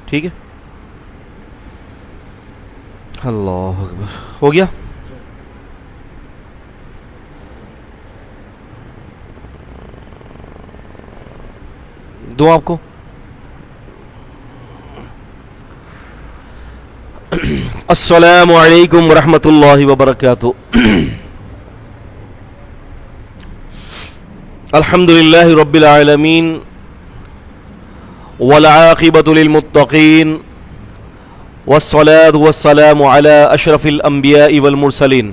ٹھیک ہے. اللہ اکبر. ہو گیا. دو آپ کو. السلام علیکم ورحمۃ اللہ وبرکاتہ. الحمد للہ رب العالمین والعاقبۃ للمتقین والصلاة والسلام علی اشرف الانبیاء والمرسلین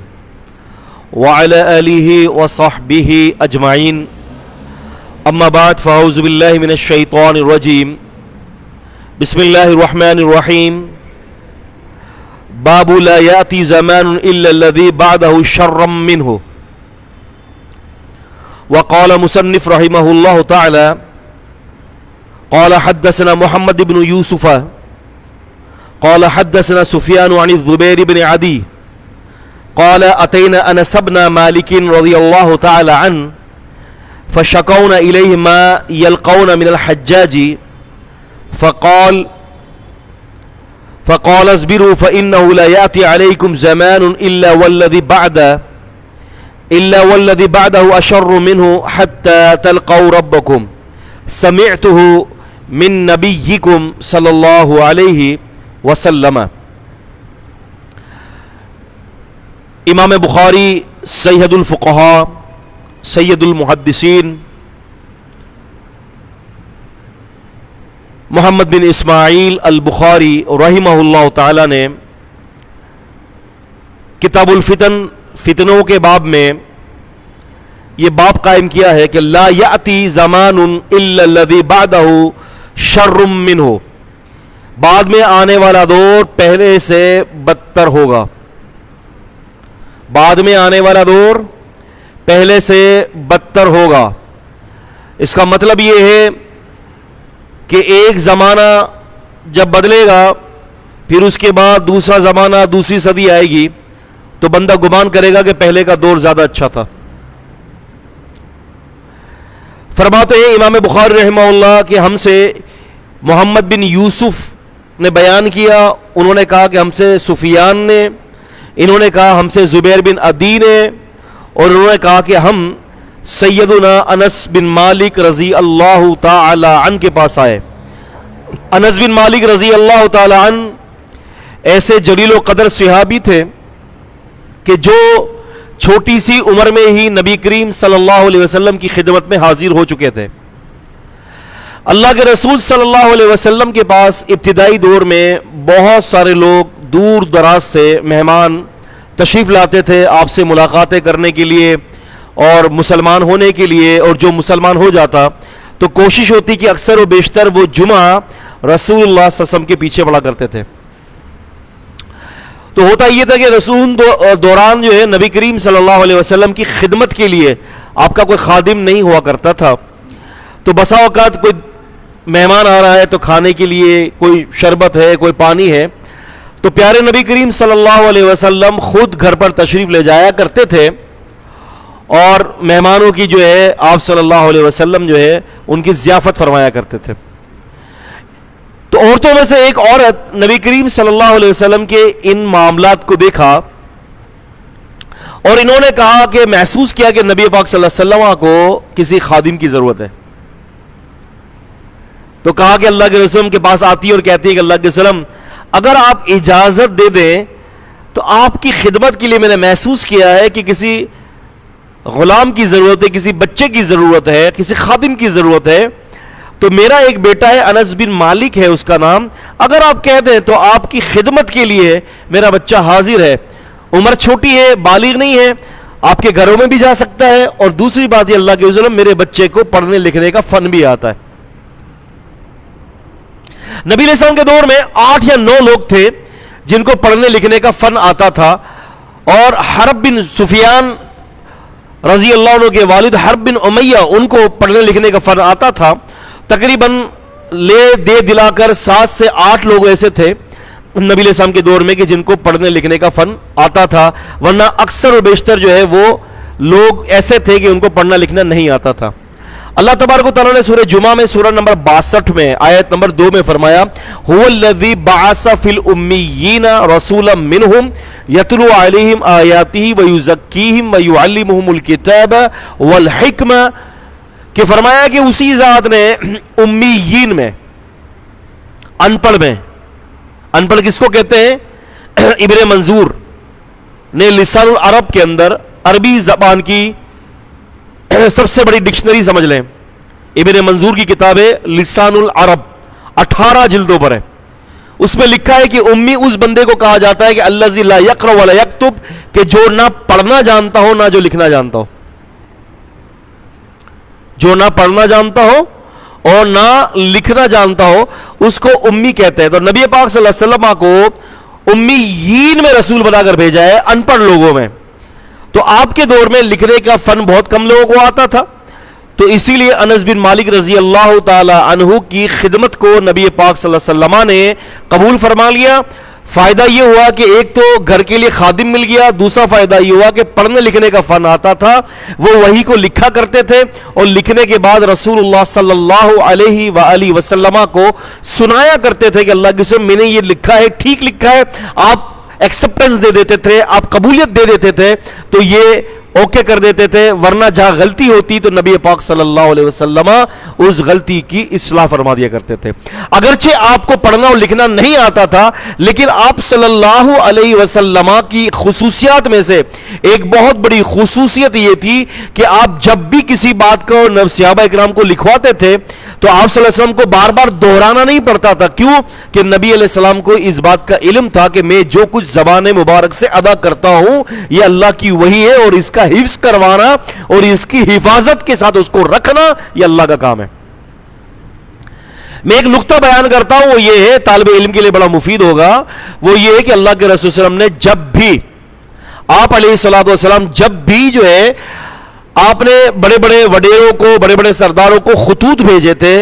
وعلی آلہ وصحبہ اجمعین. اما بعد فاعوذ باللہ من الشیطان الرجیم. بسم اللہ الرحمن الرحیم. باب لا یأتی زمان الا الذی بعدہ شرا منہ. وقال مصنف رحمہ اللہ تعالی قال حدثنا محمد بن یوسف قال حدثنا سفیان عن الزبیر بن عدی قال اتینا انس بن مالک رضی اللہ تعالی عنہ فشكونا إليه ما يلقون من الحجاج فقال اصبروا فإنه لا يأتي عليكم زمان إلا والذي بعده أشر منه حتى تلقوا ربكم سمعته من نبيكم صلى الله عليه وسلم. امام بخاری سید الفقہاء سید المحدثین محمد بن اسماعیل البخاری رحمہ اللہ تعالی نے کتاب الفتن فتنوں کے باب میں یہ باب قائم کیا ہے کہ لا یأتی زمان الا الذی بعدہ شر منہ. بعد میں آنے والا دور پہلے سے بدتر ہوگا. بعد میں آنے والا دور پہلے سے بدتر ہوگا. اس کا مطلب یہ ہے کہ ایک زمانہ جب بدلے گا پھر اس کے بعد دوسرا زمانہ دوسری صدی آئے گی تو بندہ گمان کرے گا کہ پہلے کا دور زیادہ اچھا تھا. فرماتے ہیں امام بخاری رحمہ اللہ کہ ہم سے محمد بن یوسف نے بیان کیا. انہوں نے کہا کہ ہم سے سفیان نے, انہوں نے کہا ہم سے زبیر بن عدی نے, اور انہوں نے کہا کہ ہم سیدنا انس بن مالک رضی اللہ تعالی عنہ کے پاس آئے. انس بن مالک رضی اللہ تعالی عنہ ایسے جلیل و قدر صحابی تھے کہ جو چھوٹی سی عمر میں ہی نبی کریم صلی اللہ علیہ وسلم کی خدمت میں حاضر ہو چکے تھے. اللہ کے رسول صلی اللہ علیہ وسلم کے پاس ابتدائی دور میں بہت سارے لوگ دور دراز سے مہمان تشریف لاتے تھے آپ سے ملاقاتیں کرنے کے لیے اور مسلمان ہونے کے لیے. اور جو مسلمان ہو جاتا تو کوشش ہوتی کہ اکثر و بیشتر وہ جمعہ رسول اللہ صلی اللہ علیہ وسلم کے پیچھے پڑا کرتے تھے. تو ہوتا یہ تھا کہ رسول دوران جو ہے نبی کریم صلی اللہ علیہ وسلم کی خدمت کے لیے آپ کا کوئی خادم نہیں ہوا کرتا تھا. تو بسا اوقات کوئی مہمان آ رہا ہے تو کھانے کے لیے کوئی شربت ہے, کوئی پانی ہے, تو پیارے نبی کریم صلی اللہ علیہ وسلم خود گھر پر تشریف لے جایا کرتے تھے اور مہمانوں کی جو ہے آپ صلی اللہ علیہ وسلم جو ہے ان کی ضیافت فرمایا کرتے تھے. تو عورتوں میں سے ایک عورت نبی کریم صلی اللہ علیہ وسلم کے ان معاملات کو دیکھا اور انہوں نے کہا کہ محسوس کیا کہ نبی پاک صلی اللہ علیہ وسلم کو کسی خادم کی ضرورت ہے. تو کہا کہ اللہ کے رسول کے پاس آتی ہے اور کہتی ہے کہ اللہ کے رسول اگر آپ اجازت دے دیں تو آپ کی خدمت کے لیے میں نے محسوس کیا ہے کہ کسی غلام کی ضرورت ہے, کسی بچے کی ضرورت ہے, کسی خادم کی ضرورت ہے. تو میرا ایک بیٹا ہے انس بن مالک ہے اس کا نام, اگر آپ کہہ دیں تو آپ کی خدمت کے لیے میرا بچہ حاضر ہے. عمر چھوٹی ہے, بالغ نہیں ہے, آپ کے گھروں میں بھی جا سکتا ہے, اور دوسری بات یہ اللہ کے رسول میرے بچے کو پڑھنے لکھنے کا فن بھی آتا ہے. نبی علیہ السلام کے دور میں 8 یا 9 لوگ تھے جن کو پڑھنے لکھنے کا فن آتا تھا, اور حرب بن سفیان رضی اللہ عنہ کے والد حرب بن امیہ ان کو پڑھنے لکھنے کا فن آتا تھا. تقریباً لے دے دلا کر 7 سے 8 لوگ ایسے تھے نبی علیہ السلام کے دور میں کہ جن کو پڑھنے لکھنے کا فن آتا تھا, ورنہ اکثر و بیشتر جو ہے وہ لوگ ایسے تھے کہ ان کو پڑھنا لکھنا نہیں آتا تھا. اللہ تبارک و تعالیٰ نے سورہ جمعہ میں سورہ نمبر 62 میں آیت نمبر 2 میں فرمایا هو الذی بعث فی الامیین رسولا منہم یتلو علیہم آیاتہ ویزکیہم ویعلمہم الکتاب والحکمہ، کہ فرمایا کہ اسی ذات نے امیین میں، ان پڑھ میں، ان پڑھ کس کو کہتے ہیں؟ ابن منظور نے لسان العرب کے اندر عربی زبان کی سب سے بڑی ڈکشنری سمجھ لیں، ابن منظور کی کتاب ہے لسان العرب، 18 جلدوں پر ہے. اس میں لکھا ہے کہ امی اس بندے کو کہا جاتا ہے کہ الذی لا یقرأ ولا یکتب، کہ جو نہ پڑھنا جانتا ہو نہ جو لکھنا جانتا ہو، جو نہ پڑھنا جانتا ہو اور نہ لکھنا جانتا ہو اس کو امی کہتے ہیں. تو نبی پاک صلی اللہ علیہ وسلم کو امیین میں رسول بنا کر بھیجا ہے، ان پڑھ لوگوں میں. تو آپ کے دور میں لکھنے کا فن بہت کم لوگوں کو آتا تھا، تو اسی لیے انس بن مالک رضی اللہ تعالی عنہ کی خدمت کو نبی پاک صلی اللہ علیہ وسلم نے قبول فرما لیا. فائدہ یہ ہوا کہ ایک تو گھر کے لیے خادم مل گیا، دوسرا فائدہ یہ ہوا کہ پڑھنے لکھنے کا فن آتا تھا، وہ وحی کو لکھا کرتے تھے اور لکھنے کے بعد رسول اللہ صلی اللہ علیہ وآلہ وسلم کو سنایا کرتے تھے کہ اللہ کے رسول میں نے یہ لکھا ہے، ٹھیک لکھا ہے. آپ ایکسپٹنس دے دیتے تھے، آپ قبولیت دے دیتے تھے تو یہ اوکے کر دیتے تھے، ورنہ جہاں غلطی ہوتی تو نبی پاک صلی اللہ علیہ وسلم اس غلطی کی اصلاح فرما دیا کرتے تھے. اگرچہ آپ کو پڑھنا اور لکھنا نہیں آتا تھا، لیکن آپ صلی اللہ علیہ وسلم کی خصوصیات میں سے ایک بہت بڑی خصوصیت یہ تھی کہ آپ جب بھی کسی بات کو صحابہ اکرام کو لکھواتے تھے تو آپ صلی اللہ علیہ وسلم کو بار بار دہرانا نہیں پڑتا تھا. کیوں؟ کہ نبی علیہ السلام کو اس بات کا علم تھا کہ میں جو کچھ زبان مبارک سے ادا کرتا ہوں یہ اللہ کی وحی ہے، اور اس کا حفظ کروانا اور اس کی حفاظت کے ساتھ اس کو رکھنا یہ اللہ کا کام ہے. میں ایک نقطہ بیان کرتا ہوں، وہ یہ ہے، طالب علم کے لیے بڑا مفید ہوگا. وہ یہ ہے کہ اللہ کے رسول صلی اللہ علیہ وسلم نے جب بھی، آپ علیہ الصلوۃ والسلام جب بھی جو ہے آپ نے بڑے بڑے وڈیروں کو، بڑے بڑے سرداروں کو خطوط بھیجے تھے،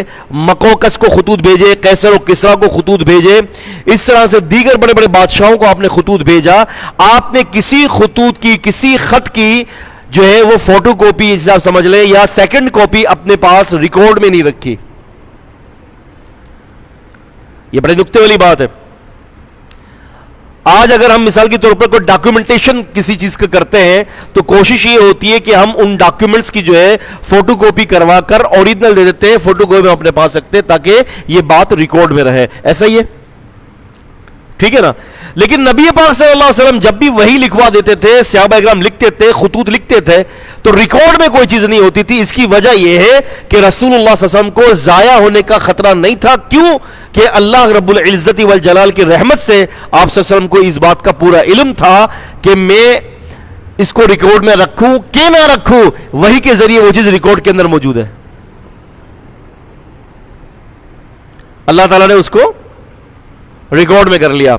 مقوقس کو خطوط بھیجے، قیصر و کسریٰ کو خطوط بھیجے، اس طرح سے دیگر بڑے بڑے بادشاہوں کو آپ نے خطوط بھیجا. آپ نے کسی خطوط کی، کسی خط کی جو ہے وہ فوٹو کاپی جسے آپ سمجھ لیں یا سیکنڈ کاپی اپنے پاس ریکارڈ میں نہیں رکھی. یہ بڑے نکتے والی بات ہے. آج اگر ہم مثال کے طور پر کوئی ڈاکیومنٹیشن کسی چیز کا کرتے ہیں تو کوشش یہ ہوتی ہے کہ ہم ان ڈاکیومنٹس کی جو ہے فوٹو کاپی کروا کر اوریجنل دے دیتے ہیں، فوٹو کاپی ہم اپنے پاس رکھتے ہیں تاکہ یہ بات ریکارڈ میں رہے. ایسا ہی ہے، ٹھیک ہے نا؟ لیکن نبی پاک صلی اللہ علیہ وسلم جب بھی وہی لکھوا دیتے تھے، صحابہ اکرام لکھتے تھے، خطوط لکھتے تھے، تو ریکارڈ میں کوئی چیز نہیں ہوتی تھی. اس کی وجہ یہ ہے کہ رسول اللہ صلی اللہ علیہ وسلم کو ضائع ہونے کا خطرہ نہیں تھا. کیوں؟ کہ اللہ رب العزت والجلال کی رحمت سے آپ صلی اللہ علیہ وسلم کو اس بات کا پورا علم تھا کہ میں اس کو ریکارڈ میں رکھوں کہ نہ رکھوں، وہی کے ذریعے وہ چیز ریکارڈ کے اندر موجود ہے. اللہ تعالیٰ نے اس کو ریکارڈ میں کر لیا.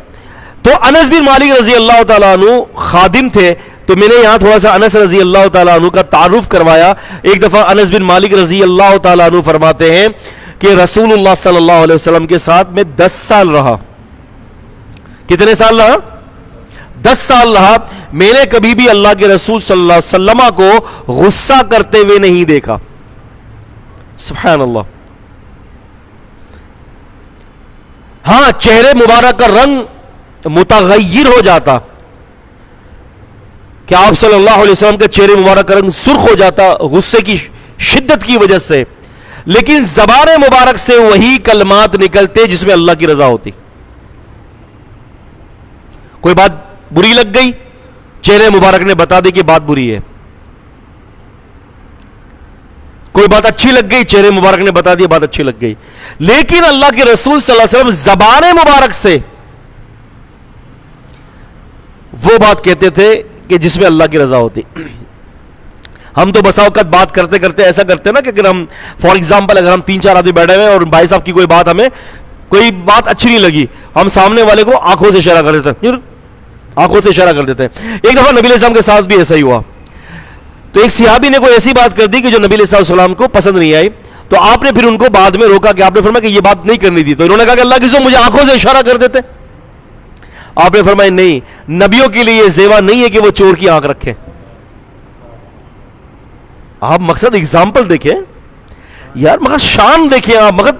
تو انس بن مالک رضی اللہ تعالیٰ عنہ خادم تھے، تو میں نے یہاں تھوڑا سا انس رضی اللہ تعالیٰ عنہ کا تعارف کروایا. ایک دفعہ انس بن مالک رضی اللہ تعالیٰ عنہ فرماتے ہیں کہ رسول اللہ صلی اللہ علیہ وسلم کے ساتھ میں 10 سال رہا. کتنے سال رہا؟ 10 سال رہا. میں نے کبھی بھی اللہ کے رسول صلی اللہ علیہ وسلم کو غصہ کرتے ہوئے نہیں دیکھا. سبحان اللہ. ہاں، چہرے مبارک کا رنگ متغیر ہو جاتا کہ آپ صلی اللہ علیہ وسلم کے چہرے مبارک کا رنگ سرخ ہو جاتا غصے کی شدت کی وجہ سے، لیکن زبان مبارک سے وہی کلمات نکلتے جس میں اللہ کی رضا ہوتی. کوئی بات بری لگ گئی، چہرے مبارک نے بتا دی کہ بات بری ہے. کوئی بات اچھی لگ گئی، چہرے مبارک نے بتا دیا بات اچھی لگ گئی. لیکن اللہ کے رسول صلی اللہ علیہ وسلم زبان مبارک سے وہ بات کہتے تھے کہ جس میں اللہ کی رضا ہوتی. ہم تو بسا اوقات بات کرتے کرتے ایسا کرتے ہیں نا کہ اگر ہم فار ایگزامپل اگر ہم 3-4 آدمی بیٹھے ہوئے اور بھائی صاحب کی کوئی بات ہمیں کوئی بات اچھی نہیں لگی، ہم سامنے والے کو آنکھوں سے اشارہ کر دیتے ہیں، آنکھوں سے اشارہ کر دیتے ہیں. ایک دفعہ نبی علیہ السلام کے ساتھ بھی ایسا ہی ہوا. تو ایک صحابی نے کوئی ایسی بات کر دی کہ جو نبی علیہ السلام کو پسند نہیں آئی. تو آپ نے پھر ان کو بعد میں روکا کہ آپ نے فرمایا کہ یہ بات نہیں کرنی تھی. تو انہوں نے کہا کہ اللہ کی قسم مجھے آنکھوں سے اشارہ کر دیتے. آپ نے فرمایا نہیں، نبیوں کے لیے یہ زیوا نہیں ہے کہ وہ چور کی آنکھ رکھیں. آپ مقصد ایگزامپل دیکھیں. یار مگر شان دیکھیں آپ. مگر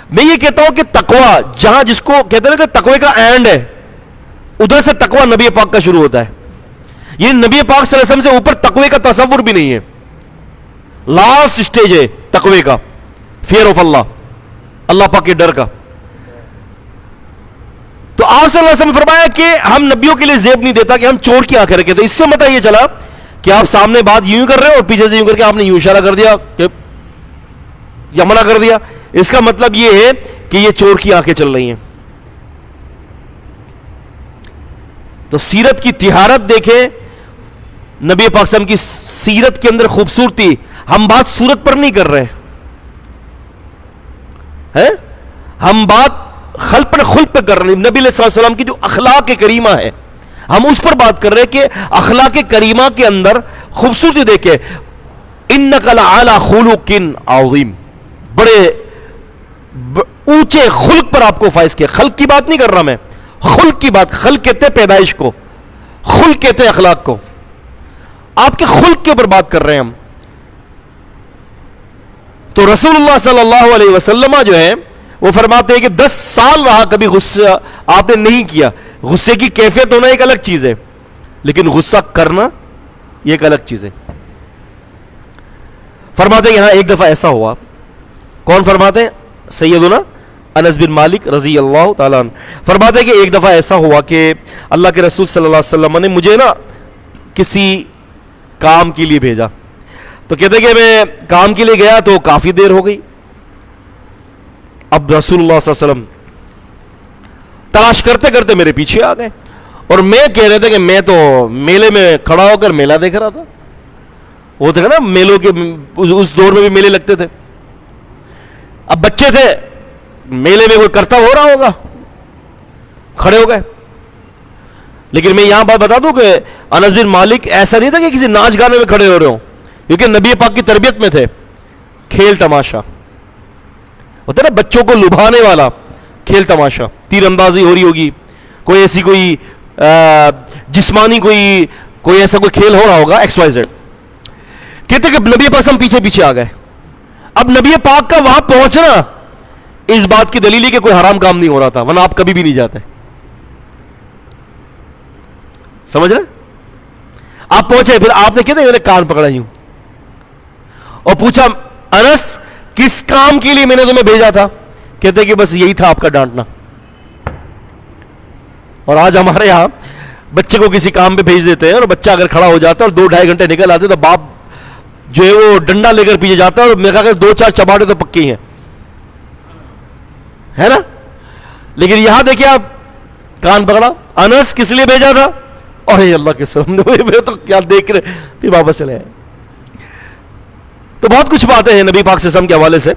میں یہ کہتا ہوں کہ تقوی جہاں جس کو کہتے ہیں کہ تقوی کا اینڈ ہے, ادھر سے تقوی نبی پاک کا شروع ہوتا ہے. یہ نبی پاک صلی اللہ علیہ وسلم سے اوپر تقوی کا تصور بھی نہیں ہے. لاسٹ سٹیج ہے تقوی کا, فیئر آف اللہ, اللہ پاک کے ڈر کا. تو آپ صلی اللہ علیہ وسلم نے فرمایا کہ ہم نبیوں کے لیے زیب نہیں دیتا کہ ہم چور کی آنکھیں رکھیں. تو اس سے مطلب یہ چلا کہ آپ سامنے بات یوں کر رہے ہیں اور پیچھے سے یوں کر کے آپ نے یوں اشارہ کر دیا کہ یا منع کر دیا. اس کا مطلب یہ ہے کہ یہ چور کی آنکھیں چل رہی ہیں. تو سیرت کی طہارت دیکھیں, نبی پاک صلی اللہ علیہ وسلم کی سیرت کے اندر خوبصورتی. ہم بات صورت پر نہیں کر رہے ہیں, ہم بات خلق پر خلق پہ کر رہے ہیں. نبی علیہ الصلوۃ والسلام کی جو اخلاق کریمہ ہے ہم اس پر بات کر رہے ہیں کہ اخلاق کریمہ کے اندر خوبصورتی دیکھیں. انک لعلی خلق عظیم, بڑے اونچے خلق پر آپ کو فائز کیا. خلق کی بات نہیں کر رہا میں, خلق کی بات. خلق کہتے ہیں پیدائش کو, خلق کہتے ہیں اخلاق کو. آپ کے خلق کے اوپر بات کر رہے ہیں ہم. تو رسول اللہ صلی اللہ علیہ وسلم جو ہے وہ فرماتے ہیں کہ 10 سال رہا کبھی غصہ آپ نے نہیں کیا. غصے کی کیفیت ہونا ایک الگ چیز ہے, لیکن غصہ کرنا یہ ایک الگ چیز ہے. فرماتے ہیں یہاں ایک دفعہ ایسا ہوا. کون فرماتے ہیں؟ سیدنا انس بن مالک رضی اللہ تعالیٰ عنہ فرماتے ہیں کہ ایک دفعہ ایسا ہوا کہ اللہ کے رسول صلی اللہ علیہ وسلم نے مجھے نا کسی کام کے لیے بھیجا. تو کہتے ہیں کہ میں کام کے لیے گیا تو کافی دیر ہو گئی. اب رسول اللہ صلی اللہ علیہ وسلم تلاش کرتے کرتے میرے پیچھے آ گئے اور میں کہہ رہے تھے کہ میں تو میلے میں کھڑا ہو کر میلہ دیکھ رہا تھا. وہ تھا نا میلوں کے اس دور میں بھی میلے لگتے تھے. اب بچے تھے, میلے میں کوئی کرتا ہو رہا ہوگا, کھڑے ہو گئے. لیکن میں یہاں بات بتا دوں کہ انس بن مالک ایسا نہیں تھا کہ کسی ناچ گانے میں کھڑے ہو رہے ہوں, کیونکہ نبی پاک کی تربیت میں تھے. کھیل تماشا ہوتا ہے نا, بچوں کو لبھانے والا کھیل تماشا. تیر اندازی ہو رہی ہوگی, کوئی ایسی کوئی جسمانی کوئی ایسا کوئی کھیل ہو رہا ہوگا, ایکس وائی زیڈ. کہتے کہ نبی پاک ہم پیچھے پیچھے آ گئے. اب نبی پاک کا وہاں پہنچنا اس بات کی دلیل ہے کہ کوئی حرام کام نہیں ہو رہا تھا, ورنہ آپ کبھی بھی نہیں جاتے. سمجھ رہے؟ آپ پہنچے, پھر آپ نے کہتے میں نے کان پکڑا ہوں اور پوچھا انس کس کام کے لیے میں نے تمہیں بھیجا تھا؟ کہتے کہ بس یہی تھا آپ کا ڈانٹنا. اور آج ہمارے یہاں بچے کو کسی کام پہ بھیج دیتے ہیں اور بچہ اگر کھڑا ہو جاتا ہے اور 2-2.5 گھنٹے نکل آتے تو باپ جو ہے وہ ڈنڈا لے کر پیچھے جاتا ہے اور میرے خیال 2-4 چباڑے تو پکے ہیں, ہے نا. لیکن یہاں دیکھیں آپ, کان پکڑا, انس کس لیے بھیجا تھا؟ اور اللہ کے سامنے تو کیا دیکھ رہے, پھر واپس چلے آئے. تو بہت کچھ باتیں ہیں نبی پاک صلی اللہ علیہ وسلم کے حوالے سے.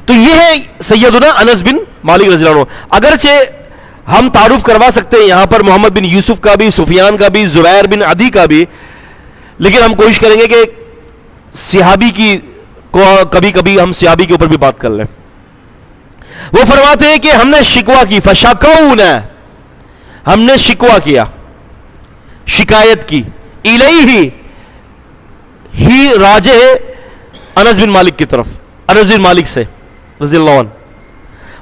تو یہ ہے سیدنا انس بن مالک رضی اللہ عنہ. اگرچہ ہم تعارف کروا سکتے ہیں یہاں پر محمد بن یوسف کا بھی, سفیان کا بھی, زبیر بن عدی کا بھی, لیکن ہم کوشش کریں گے کہ صحابی کی کو کبھی کبھی ہم صحابی کے اوپر بھی بات کر لیں. وہ فرماتے ہیں کہ ہم نے شکوہ کی, فشکونا, ہم نے شکوہ کیا, شکایت کی, الیہ ہی راجع ہے انس بن مالک کی طرف, انس بن مالک سے رضی اللہ عنہ,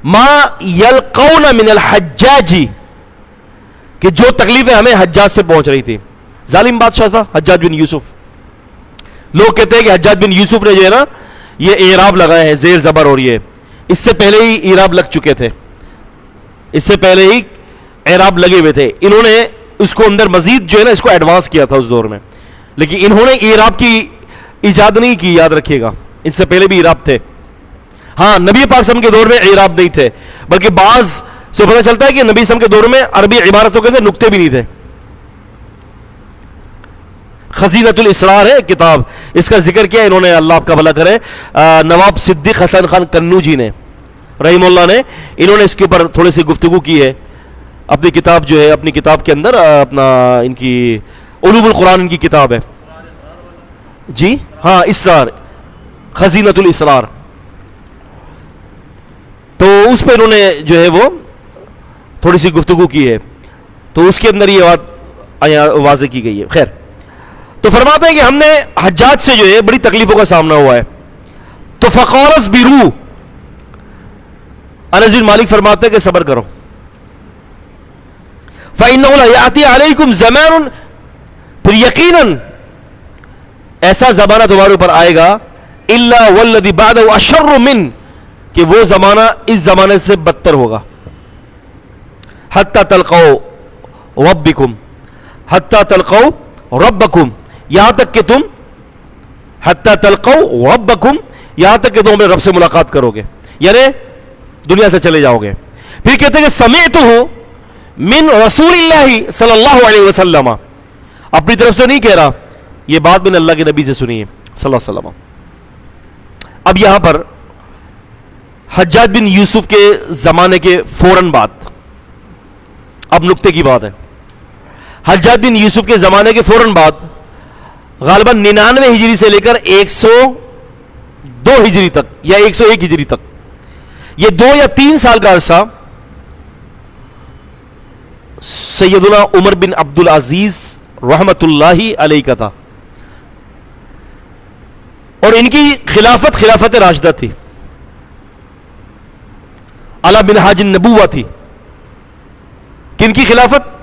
ما یلقون من الحجاج, کہ جو تکلیفیں ہمیں حجاج سے پہنچ رہی تھی. ظالم بادشاہ تھا حجاج بن یوسف. لوگ کہتے ہیں کہ حجاج بن یوسف نے جو ہے نا یہ اعراب لگائے ہیں, زیر زبر ہو رہی ہے. اس سے پہلے ہی اعراب لگ چکے تھے, اس سے پہلے ہی اعراب لگے ہوئے تھے. انہوں نے اس کو اندر مزید جو ہے نا اس کو ایڈوانس کیا تھا اس دور میں, لیکن انہوں نے اعراب کی ایجاد نہیں کی, یاد رکھیے گا. ان سے پہلے بھی اعراب تھے. ہاں نبی پاک صلی اللہ علیہ وسلم کے دور میں اعراب نہیں تھے, بلکہ بعض سے پتہ چلتا ہے کہ نبی صلی اللہ علیہ وسلم کے دور میں عربی عبارتوں کے اندر نقطے بھی نہیں تھے. خزینۃ الاسرار ہے کتاب, اس کا ذکر کیا انہوں نے, اللہ آپ کا بھلا کرے, نواب صدیق حسن خان کنوجی نے رحم اللہ نے, انہوں نے اس کے اوپر تھوڑی سی گفتگو کی ہے اپنی کتاب جو ہے, اپنی کتاب کے اندر اپنا ان کی علوم القرآن ان کی کتاب ہے جی, ہاں اسرار, خزینۃ الاسرار. تو اس پہ انہوں نے جو ہے وہ تھوڑی سی گفتگو کی ہے, تو اس کے اندر یہ بات واضح کی گئی ہے. خیر, تو فرماتے ہیں کہ ہم نے حجاج سے جو ہے بڑی تکلیفوں کا سامنا ہوا ہے. تو فقورس بیرو، انس بن مالک فرماتے ہیں کہ صبر کرو. فَإِنَّهُ لَيَأْتِي عَلَيْكُمْ زَمَانٌ، پھر یقیناً ایسا زمانہ تمہارے اوپر آئے گا، إِلَّا وَالَّذِي بَعْدَهُ أَشَرُّ مِنْ، کہ وہ زمانہ اس زمانے سے بدتر ہوگا. حَتَّى تَلْقَوْا رَبِّكُمْ، حَتَّى تَلْقَوْا رَبَّكُمْ، یہاں تک کہ تم حَتَّى تَلْقَوْا رَبَّكُمْ، یہاں تک کہ تم اپنے رب سے ملاقات کرو گے، یعنی دنیا سے چلے جاؤ گے. پھر کہتے ہیں کہ سمعتہ من رسول اللہ صلی اللہ علیہ وسلم، اپنی طرف سے نہیں کہہ رہا، یہ بات میں نے اللہ کے نبی سے سنی ہے صلی اللہ علیہ وسلم. اب یہاں پر حجاج بن یوسف کے زمانے کے فوراً بعد، اب نقطے کی بات ہے، حجاج بن یوسف کے زمانے کے فوراً بعد غالباً 99 ہجری سے لے کر 102 ہجری تک یا 101 ہجری تک، یہ 2 یا 3 سال کا عرصہ سیدنا عمر بن عبد العزیز رحمت اللہ علیہ کا تھا، اور ان کی خلافت راشدہ تھی، علی منہاج النبوہ تھی. کن کی خلافت؟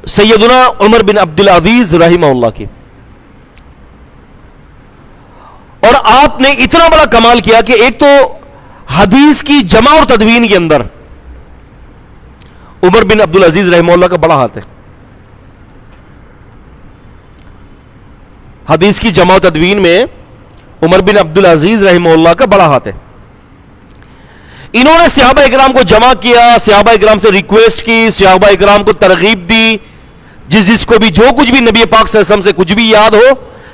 سیدنا عمر بن عبد العزیز رحمہ اللہ کی. اور آپ نے اتنا بڑا کمال کیا کہ ایک تو حدیث کی جمع اور تدوین کے اندر عمر بن عبد العزیز رحمہ اللہ کا بڑا ہاتھ ہے. حدیث کی جمع و تدوین میں عمر بن عبد العزیز رحمہ اللہ کا بڑا ہاتھ ہے. انہوں نے صحابہ اکرام کو جمع کیا، صحابہ اکرام سے ریکویسٹ کی، صحابہ اکرام کو ترغیب دی، جس کو بھی جو کچھ بھی نبی پاک صلی اللہ علیہ وسلم سے کچھ بھی یاد ہو،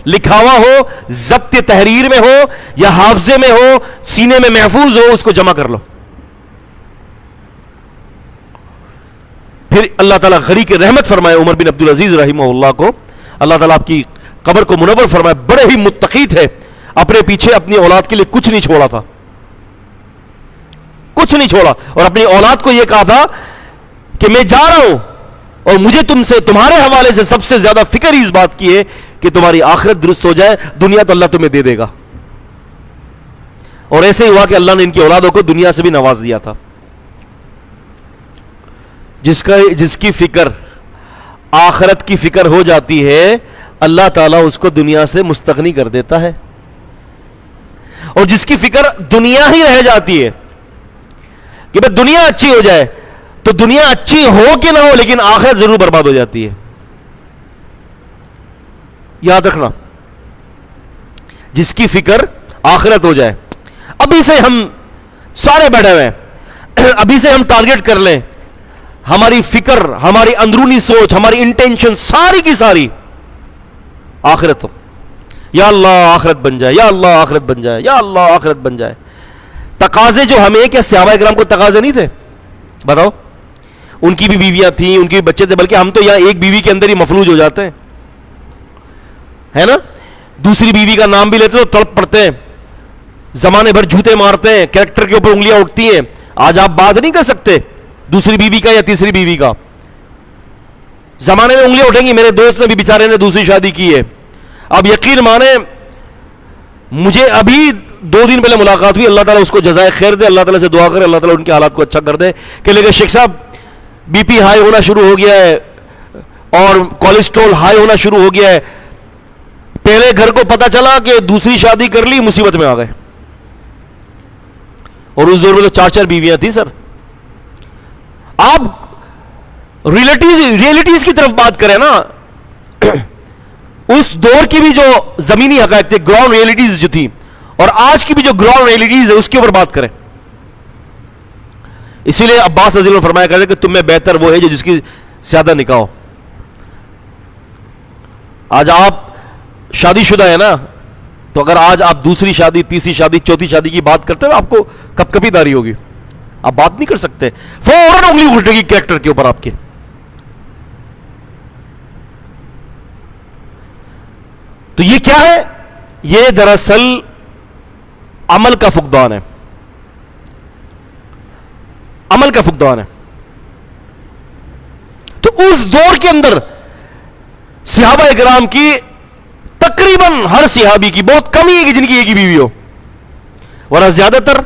لکھا ہوا ہو، ضبط تحریر میں ہو یا حافظے میں ہو، سینے میں محفوظ ہو، اس کو جمع کر لو. پھر اللہ تعالیٰ غریق رحمت فرمائے عمر بن عبد العزیز رحمہ اللہ کو، اللہ تعالیٰ آپ کی قبر کو منور فرمائے. بڑے ہی متقی تھے، اپنے پیچھے اپنی اولاد کے لیے کچھ نہیں چھوڑا تھا، کچھ نہیں چھوڑا، اور اپنی اولاد کو یہ کہا تھا کہ میں جا رہا ہوں اور مجھے تمہارے حوالے سے سب سے زیادہ فکر ہی اس بات کی ہے کہ تمہاری آخرت درست ہو جائے، دنیا تو اللہ تمہیں دے دے گا. اور ایسے ہی ہوا کہ اللہ نے ان کی اولادوں کو دنیا سے بھی نواز دیا تھا. جس کی فکر آخرت کی فکر ہو جاتی ہے، اللہ تعالیٰ اس کو دنیا سے مستغنی کر دیتا ہے. اور جس کی فکر دنیا ہی رہ جاتی ہے کہ بھئی دنیا اچھی ہو جائے، تو دنیا اچھی ہو کہ نہ ہو لیکن آخرت ضرور برباد ہو جاتی ہے. یاد رکھنا، جس کی فکر آخرت ہو جائے. ابھی سے ہم سارے بیٹھے ہوئے ہیں، ابھی سے ہم ٹارگٹ کر لیں، ہماری فکر، ہماری اندرونی سوچ، ہماری انٹینشن ساری کی ساری آخرت ہو. یا اللہ آخرت بن جائے، یا اللہ آخرت بن جائے، یا اللہ آخرت بن جائے. تقاضے جو ہمیں، کیا صحابہ اکرام کو تقاضے نہیں تھے؟ بتاؤ. ان کی بھی بیویاں تھیں، ان کے بھی بچے تھے، بلکہ ہم تو یہاں ایک بیوی کے اندر ہی مفلوج ہو جاتے ہیں، ہے نا. دوسری بیوی کا نام بھی لیتے تو تڑپ پڑتے ہیں، زمانے بھر جھوٹے مارتے ہیں، کریکٹر کے اوپر انگلیاں اٹھتی ہیں. آج آپ بات نہیں کر سکتے دوسری بیوی کا یا تیسری بیوی کا، زمانے میں انگلیاں اٹھیں گی. میرے دوست نے بھی بیچارے نے دوسری شادی کی ہے. اب یقین مانے، مجھے ابھی 2 دن پہلے ملاقات ہوئی، اللہ تعالیٰ اس کو جزائے خیر دے، اللہ تعالیٰ سے دعا کرے اللہ تعالیٰ ان کے حالات کو اچھا کر دے. کہ لیکن شیخ صاحب بی پی ہائی ہونا شروع ہو گیا ہے اور کولیسٹرول ہائی ہونا شروع ہو گیا ہے. پہلے گھر کو پتا چلا کہ دوسری شادی کر لی، مصیبت میں آ گئے. اور اس دور میں تو 4 بیویاں تھیں سر. آپ ریئلٹیز کی طرف بات کریں نا، اس دور کی بھی جو زمینی حقائق تھے، گراؤنڈ ریئلٹیز جو تھی، اور آج کی بھی جو گراؤنڈ ریئلٹیز ہے اس کے اوپر بات کریں. اسی لیے عباس رضی اللہ عنہ فرمایا کرتے کہ تم میں بہتر وہ ہے جو جس کی زیادہ نکاح ہو. آج آپ شادی شدہ ہے نا، تو اگر آج آپ دوسری شادی، تیسری شادی، چوتھی شادی کی بات کرتے ہو آپ کو کپ کپی داری ہوگی، آپ بات نہیں کر سکتے، فوراً انگلی اٹھے گی کریکٹر کے اوپر آپ کے. تو یہ کیا ہے؟ یہ دراصل عمل کا فقدان ہے، عمل کا فقدان ہے. تو اس دور کے اندر صحابہ اکرام کی تقریباً ہر صحابی کی، بہت کم ہی ہے کہ جن کی ایک ہی بیوی ہو. ورنہ زیادہ تر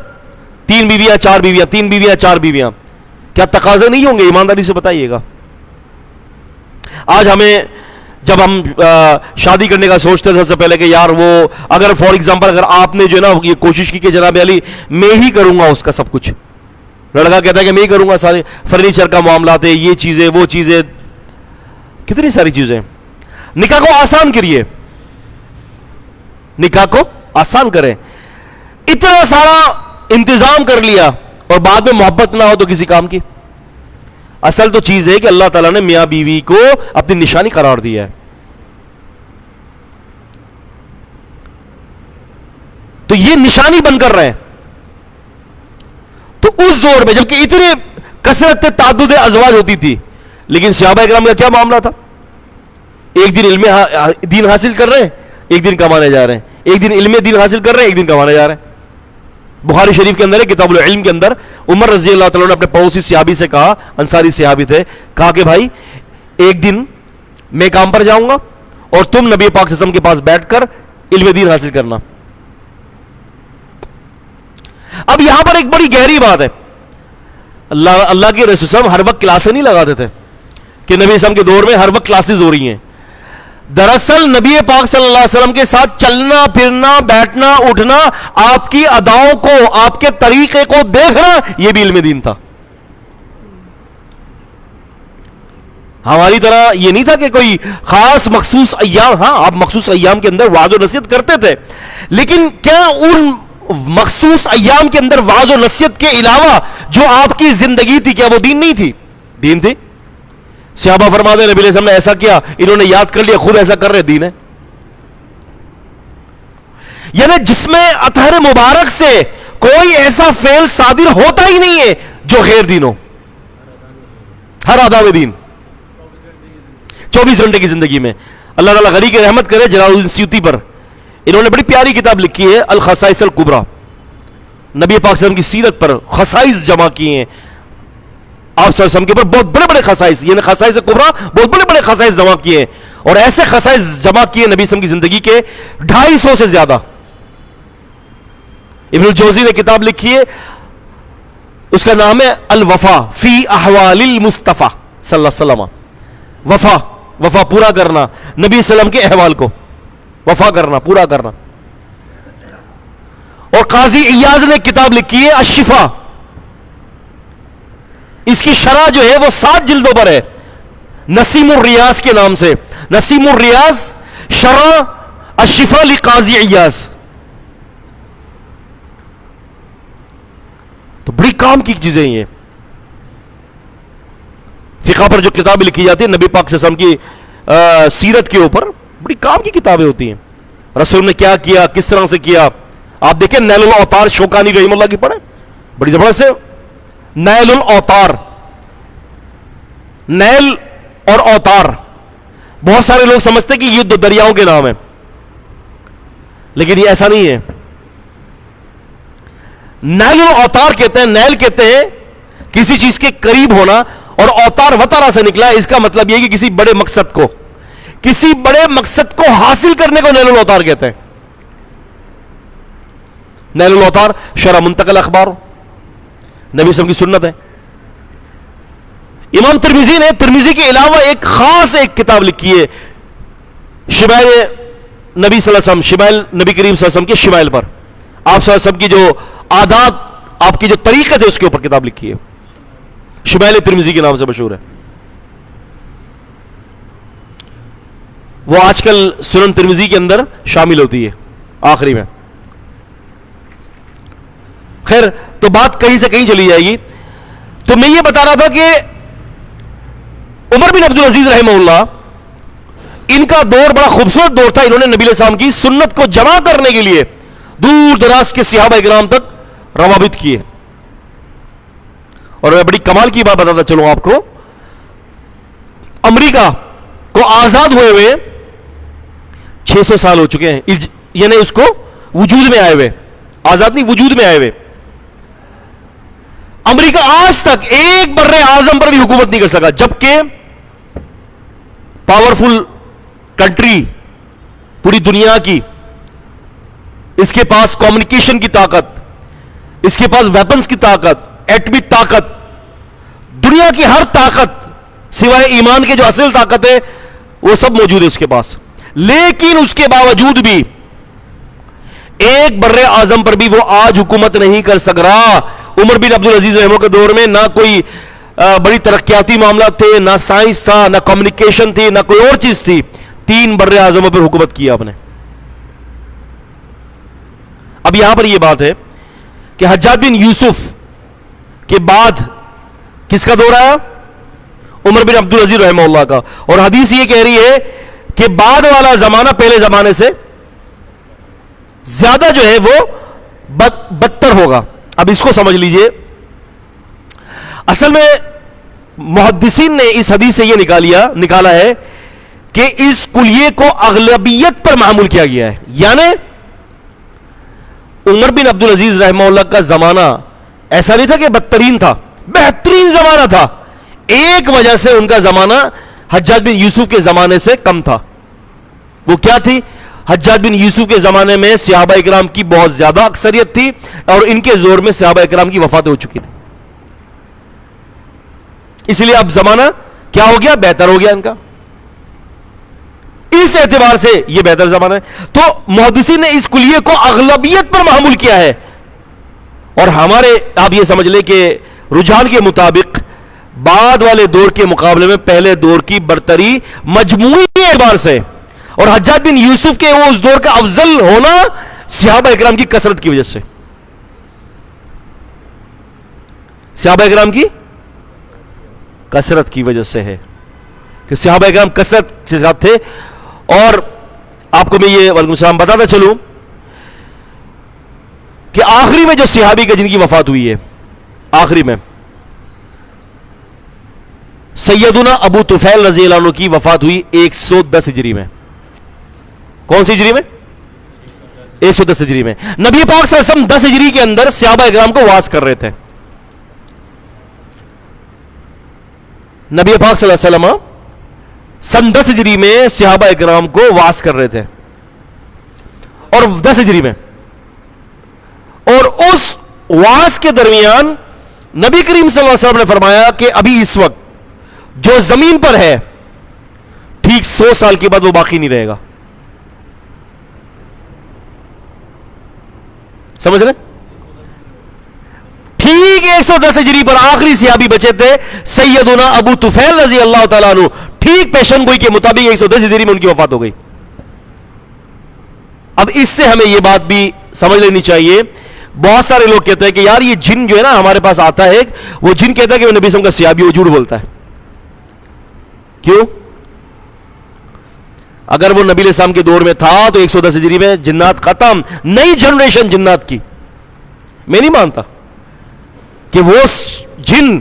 3 بیویاں 4 بیویاں 3 بیویاں 4 بیویاں. کیا تقاضے نہیں ہوں گے؟ ایمانداری سے بتائیے گا. آج ہمیں جب ہم شادی کرنے کا سوچتے ہیں سب سے پہلے کہ یار وہ اگر فار ایگزامپل اگر آپ نے جو ہے نا یہ کوشش کی کہ جناب علی میں ہی کروں گا اس کا سب کچھ، لڑکا کہتا ہے کہ میں ہی کروں گا سارے فرنیچر کا معاملات ہے، یہ چیزیں وہ چیزیں، کتنی ساری چیزیں. نکاح کو آسان کریے، نکاح کو آسان کریں. اتنا سارا انتظام کر لیا اور بعد میں محبت نہ ہو تو کسی کام کی. اصل تو چیز ہے کہ اللہ تعالیٰ نے میاں بیوی کو اپنی نشانی قرار دیا ہے. تو یہ نشانی بن کر رہے ہیں. تو اس دور میں جبکہ اتنے کثرت تعدد ازواج ہوتی تھی، لیکن صحابہ اکرام کا کیا معاملہ تھا؟ ایک دن علم دین حاصل کر رہے ہیں، ایک دن کمانے جا رہے ہیں، ایک دن علم دین حاصل کر رہے ہیں، ایک دن کمانے جا رہے ہیں. بخاری شریف کے اندر ہے کتاب العلم کے اندر عمر رضی اللہ تعالیٰ نے اپنے پڑوسی صحابی سے کہا، انصاری صحابی تھے، کہا کہ بھائی ایک دن میں کام پر جاؤں گا اور تم نبی پاک صلی اللہ علیہ وسلم کے پاس بیٹھ کر علم دین حاصل کرنا. اب یہاں پر ایک بڑی گہری بات ہے. اللہ کے رسول صلی اللہ علیہ وسلم ہر وقت کلاسیں نہیں لگاتے تھے کہ نبی صلی اللہ علیہ وسلم کے دور میں ہر وقت کلاسز ہو رہی ہیں. دراصل نبی پاک صلی اللہ علیہ وسلم کے ساتھ چلنا پھرنا بیٹھنا اٹھنا، آپ کی اداؤں کو آپ کے طریقے کو دیکھنا، یہ بھی علم دین تھا. ہماری طرح یہ نہیں تھا کہ کوئی خاص مخصوص ایام، ہاں آپ مخصوص ایام کے اندر وعظ و نصیحت کرتے تھے، لیکن کیا ان مخصوص ایام کے اندر وعظ و نصیحت کے علاوہ جو آپ کی زندگی تھی کیا وہ دین نہیں تھی؟ دین تھی. صحابہ فرماتے ہیں نبی علیہ السلام نے ایسا کیا، انہوں نے یاد کر لیا، خود ایسا کر رہے، دین ہے. یعنی جس میں اطہر مبارک سے کوئی ایسا فعل صادر ہوتا ہی نہیں ہے جو غیر دین ہو. ہر ادا میں دین 24 گھنٹے کی زندگی میں. اللہ تعالیٰ غنی کی رحمت کرے جلال الدین سیوطی پر. انہوں نے بڑی پیاری کتاب لکھی ہے الخصائص الکبریٰ، نبی پاک صلی اللہ علیہ وسلم کی سیرت پر خصائص جمع کیے ہیں. آپ صلی اللہ علیہ وسلم کے اوپر بہت بڑے بڑے خصائص، یعنی خصائص کبریٰ، بہت بڑے بڑے خصائص جمع کیے ہیں. اور ایسے خصائص جمع کیے نبی صلی اللہ علیہ وسلم کی زندگی کے 250 سے زیادہ. ابن الجوزی نے کتاب لکھی ہے، اس کا نام ہے الوفا فی احوال المصطفیٰ صلی اللہ علیہ وسلم. وفا پورا کرنا، نبی صلی اللہ علیہ وسلم کے احوال کو وفا کرنا، پورا کرنا. اور قاضی ایاز نے کتاب لکھی ہے الشفا، اس کی شرح جو ہے وہ 7 جلدوں پر ہے، نسیم الریاض کے نام سے. نسیم الریاض شرح الشفا لقاضی ایاز. تو بڑی کام کی چیزیں یہ فقہ پر جو کتابیں لکھی جاتی ہیں نبی پاک صلی اللہ علیہ وسلم کی سیرت کے اوپر، بڑی کام کی کتابیں ہوتی ہیں. رسول نے کیا کیا، کس طرح سے کیا. آپ دیکھیں نیل الاوتار شوکانی رحمہ اللہ کی پڑھیں، بڑی زبردست ہے. نیل الاوتار، نیل اور اوتار، بہت سارے لوگ سمجھتے ہیں کہ یہ 2 دریاؤں کے نام ہیں، لیکن یہ ایسا نہیں ہے. نیل الاوتار کہتے ہیں، نیل کہتے ہیں کسی چیز کے قریب ہونا، اور اوتار وطارہ سے نکلا ہے. اس کا مطلب یہ کہ کسی بڑے مقصد کو، کسی بڑے مقصد کو حاصل کرنے کو نیل الاوتار کہتے ہیں. نیل الاوتار شرح منتقل اخبار، نبی صلی اللہ علیہ وسلم کی سنت ہے. امام ترمذی نے ترمذی کے علاوہ ایک خاص ایک کتاب لکھی ہے شمائل نبی صلی اللہ علیہ وسلم، شمائل نبی کریم صلی اللہ علیہ وسلم کے شمائل پر. آپ صلی اللہ علیہ وسلم کی جو عادات، آپ کی جو طریقے تھے اس کے اوپر کتاب لکھی ہے، شمائل ترمذی کے نام سے مشہور ہے. وہ آج کل سنن ترمذی کے اندر شامل ہوتی ہے آخری میں. خیر، تو بات کہیں سے کہیں چلی جائے گی. تو میں یہ بتا رہا تھا کہ عمر بن عبد العزیز رحمہ اللہ، ان کا دور بڑا خوبصورت دور تھا. انہوں نے نبی علیہ السلام کی سنت کو جمع کرنے کے لیے دور دراز کے صحابہ کرام تک روابط کیے. اور میں بڑی کمال کی بات بتاتا چلوں آپ کو، امریکہ کو آزاد ہوئے ہوئے 600 سال ہو چکے ہیں، یعنی اس کو وجود میں آئے ہوئے، آزاد نہیں وجود میں آئے ہوئے. امریکہ آج تک ایک بر اعظم پر بھی حکومت نہیں کر سکا، جبکہ پاورفل کنٹری پوری دنیا کی، اس کے پاس کمیونیکیشن کی طاقت، اس کے پاس ویپنز کی طاقت, ایٹمی طاقت, دنیا کی ہر طاقت سوائے ایمان کے جو اصل طاقت ہے وہ سب موجود ہے اس کے پاس. لیکن اس کے باوجود بھی ایک بر اعظم پر بھی وہ آج حکومت نہیں کر سک رہا. عمر بن عبدالعزیز رحمہ کے دور میں نہ کوئی بڑی ترقیاتی معاملات تھے, نہ سائنس تھا, نہ کمیونیکیشن تھی, نہ کوئی اور چیز تھی. 3 بر اعظموں پر حکومت کیا آپ نے. اب یہاں پر یہ بات ہے کہ حجاج بن یوسف کے بعد کس کا دور آیا؟ عمر بن عبدالعزیز رحمہ اللہ کا. اور حدیث یہ کہہ رہی ہے کہ بعد والا زمانہ پہلے زمانے سے زیادہ جو ہے وہ بدتر ہوگا. اب اس کو سمجھ لیجئے, اصل میں محدثین نے اس حدیث سے یہ نکالا ہے کہ اس کلیے کو اغلبیت پر معمول کیا گیا ہے. یعنی عمر بن عبدالعزیز رحمہ اللہ کا زمانہ ایسا نہیں تھا کہ بدترین تھا, بہترین زمانہ تھا. ایک وجہ سے ان کا زمانہ حجاج بن یوسف کے زمانے سے کم تھا. وہ کیا تھی؟ حجاج بن یوسف کے زمانے میں صحابہ اکرام کی بہت زیادہ اکثریت تھی اور ان کے زور میں صحابہ اکرام کی وفات ہو چکی تھی. اس لیے اب زمانہ کیا ہو گیا؟ بہتر ہو گیا ان کا. اس اعتبار سے یہ بہتر زمانہ ہے. تو محدثین نے اس کلیے کو اغلبیت پر معمول کیا ہے. اور ہمارے آپ یہ سمجھ لیں کہ رجحان کے مطابق بعد والے دور کے مقابلے میں پہلے دور کی برتری مجموعی اعتبار سے, اور حجاج بن یوسف کے وہ اس دور کا افضل ہونا صحابہ اکرام کی کثرت کی وجہ سے. صحابہ اکرام کی کثرت کی وجہ سے ہے کہ صحابہ اکرام کثرت سے ساتھ تھے. اور آپ کو میں یہ وعلیکم السلام بتاتا چلوں کہ آخری میں جو صحابی کا جن کی وفات ہوئی ہے, آخری میں سیدنا ابو طفیل رضی اللہ عنہ کی وفات ہوئی 110 ہجری میں. کون سی ہجری میں؟ 110 ہجری میں. نبی پاک صلی اللہ علیہ وسلم 10 ہجری کے اندر صحابہ اکرام کو واعظ کر رہے تھے. نبی پاک صلی اللہ علیہ وسلم سن 10 ہجری میں صحابہ اکرام کو واعظ کر رہے تھے, اور 10 ہجری میں. اور اس واعظ کے درمیان نبی کریم صلی اللہ علیہ وسلم نے فرمایا کہ ابھی اس وقت جو زمین پر ہے ٹھیک 100 سال کے بعد وہ باقی نہیں رہے گا. سمجھ رہے؟ ٹھیک 110 ہجری پر آخری صحابی بچے تھے سیدنا ابو طفیل رضی اللہ تعالیٰ عنہ. ٹھیک پیشن گوئی کے مطابق 110 ہجری میں ان کی وفات ہو گئی. اب اس سے ہمیں یہ بات بھی سمجھ لینی چاہیے. بہت سارے لوگ کہتے ہیں کہ یار یہ جن جو ہے نا ہمارے پاس آتا ہے, وہ جن کہتا ہے کہ وہ نبی صلی اللہ علیہ وسلم کا صحابی, وہ جھوٹ بولتا ہے. کیوں؟ اگر وہ نبی علیہ السلام کے دور میں تھا تو 110 ہجری میں جنات ختم, نئی جنریشن جنات کی. میں نہیں مانتا کہ وہ جن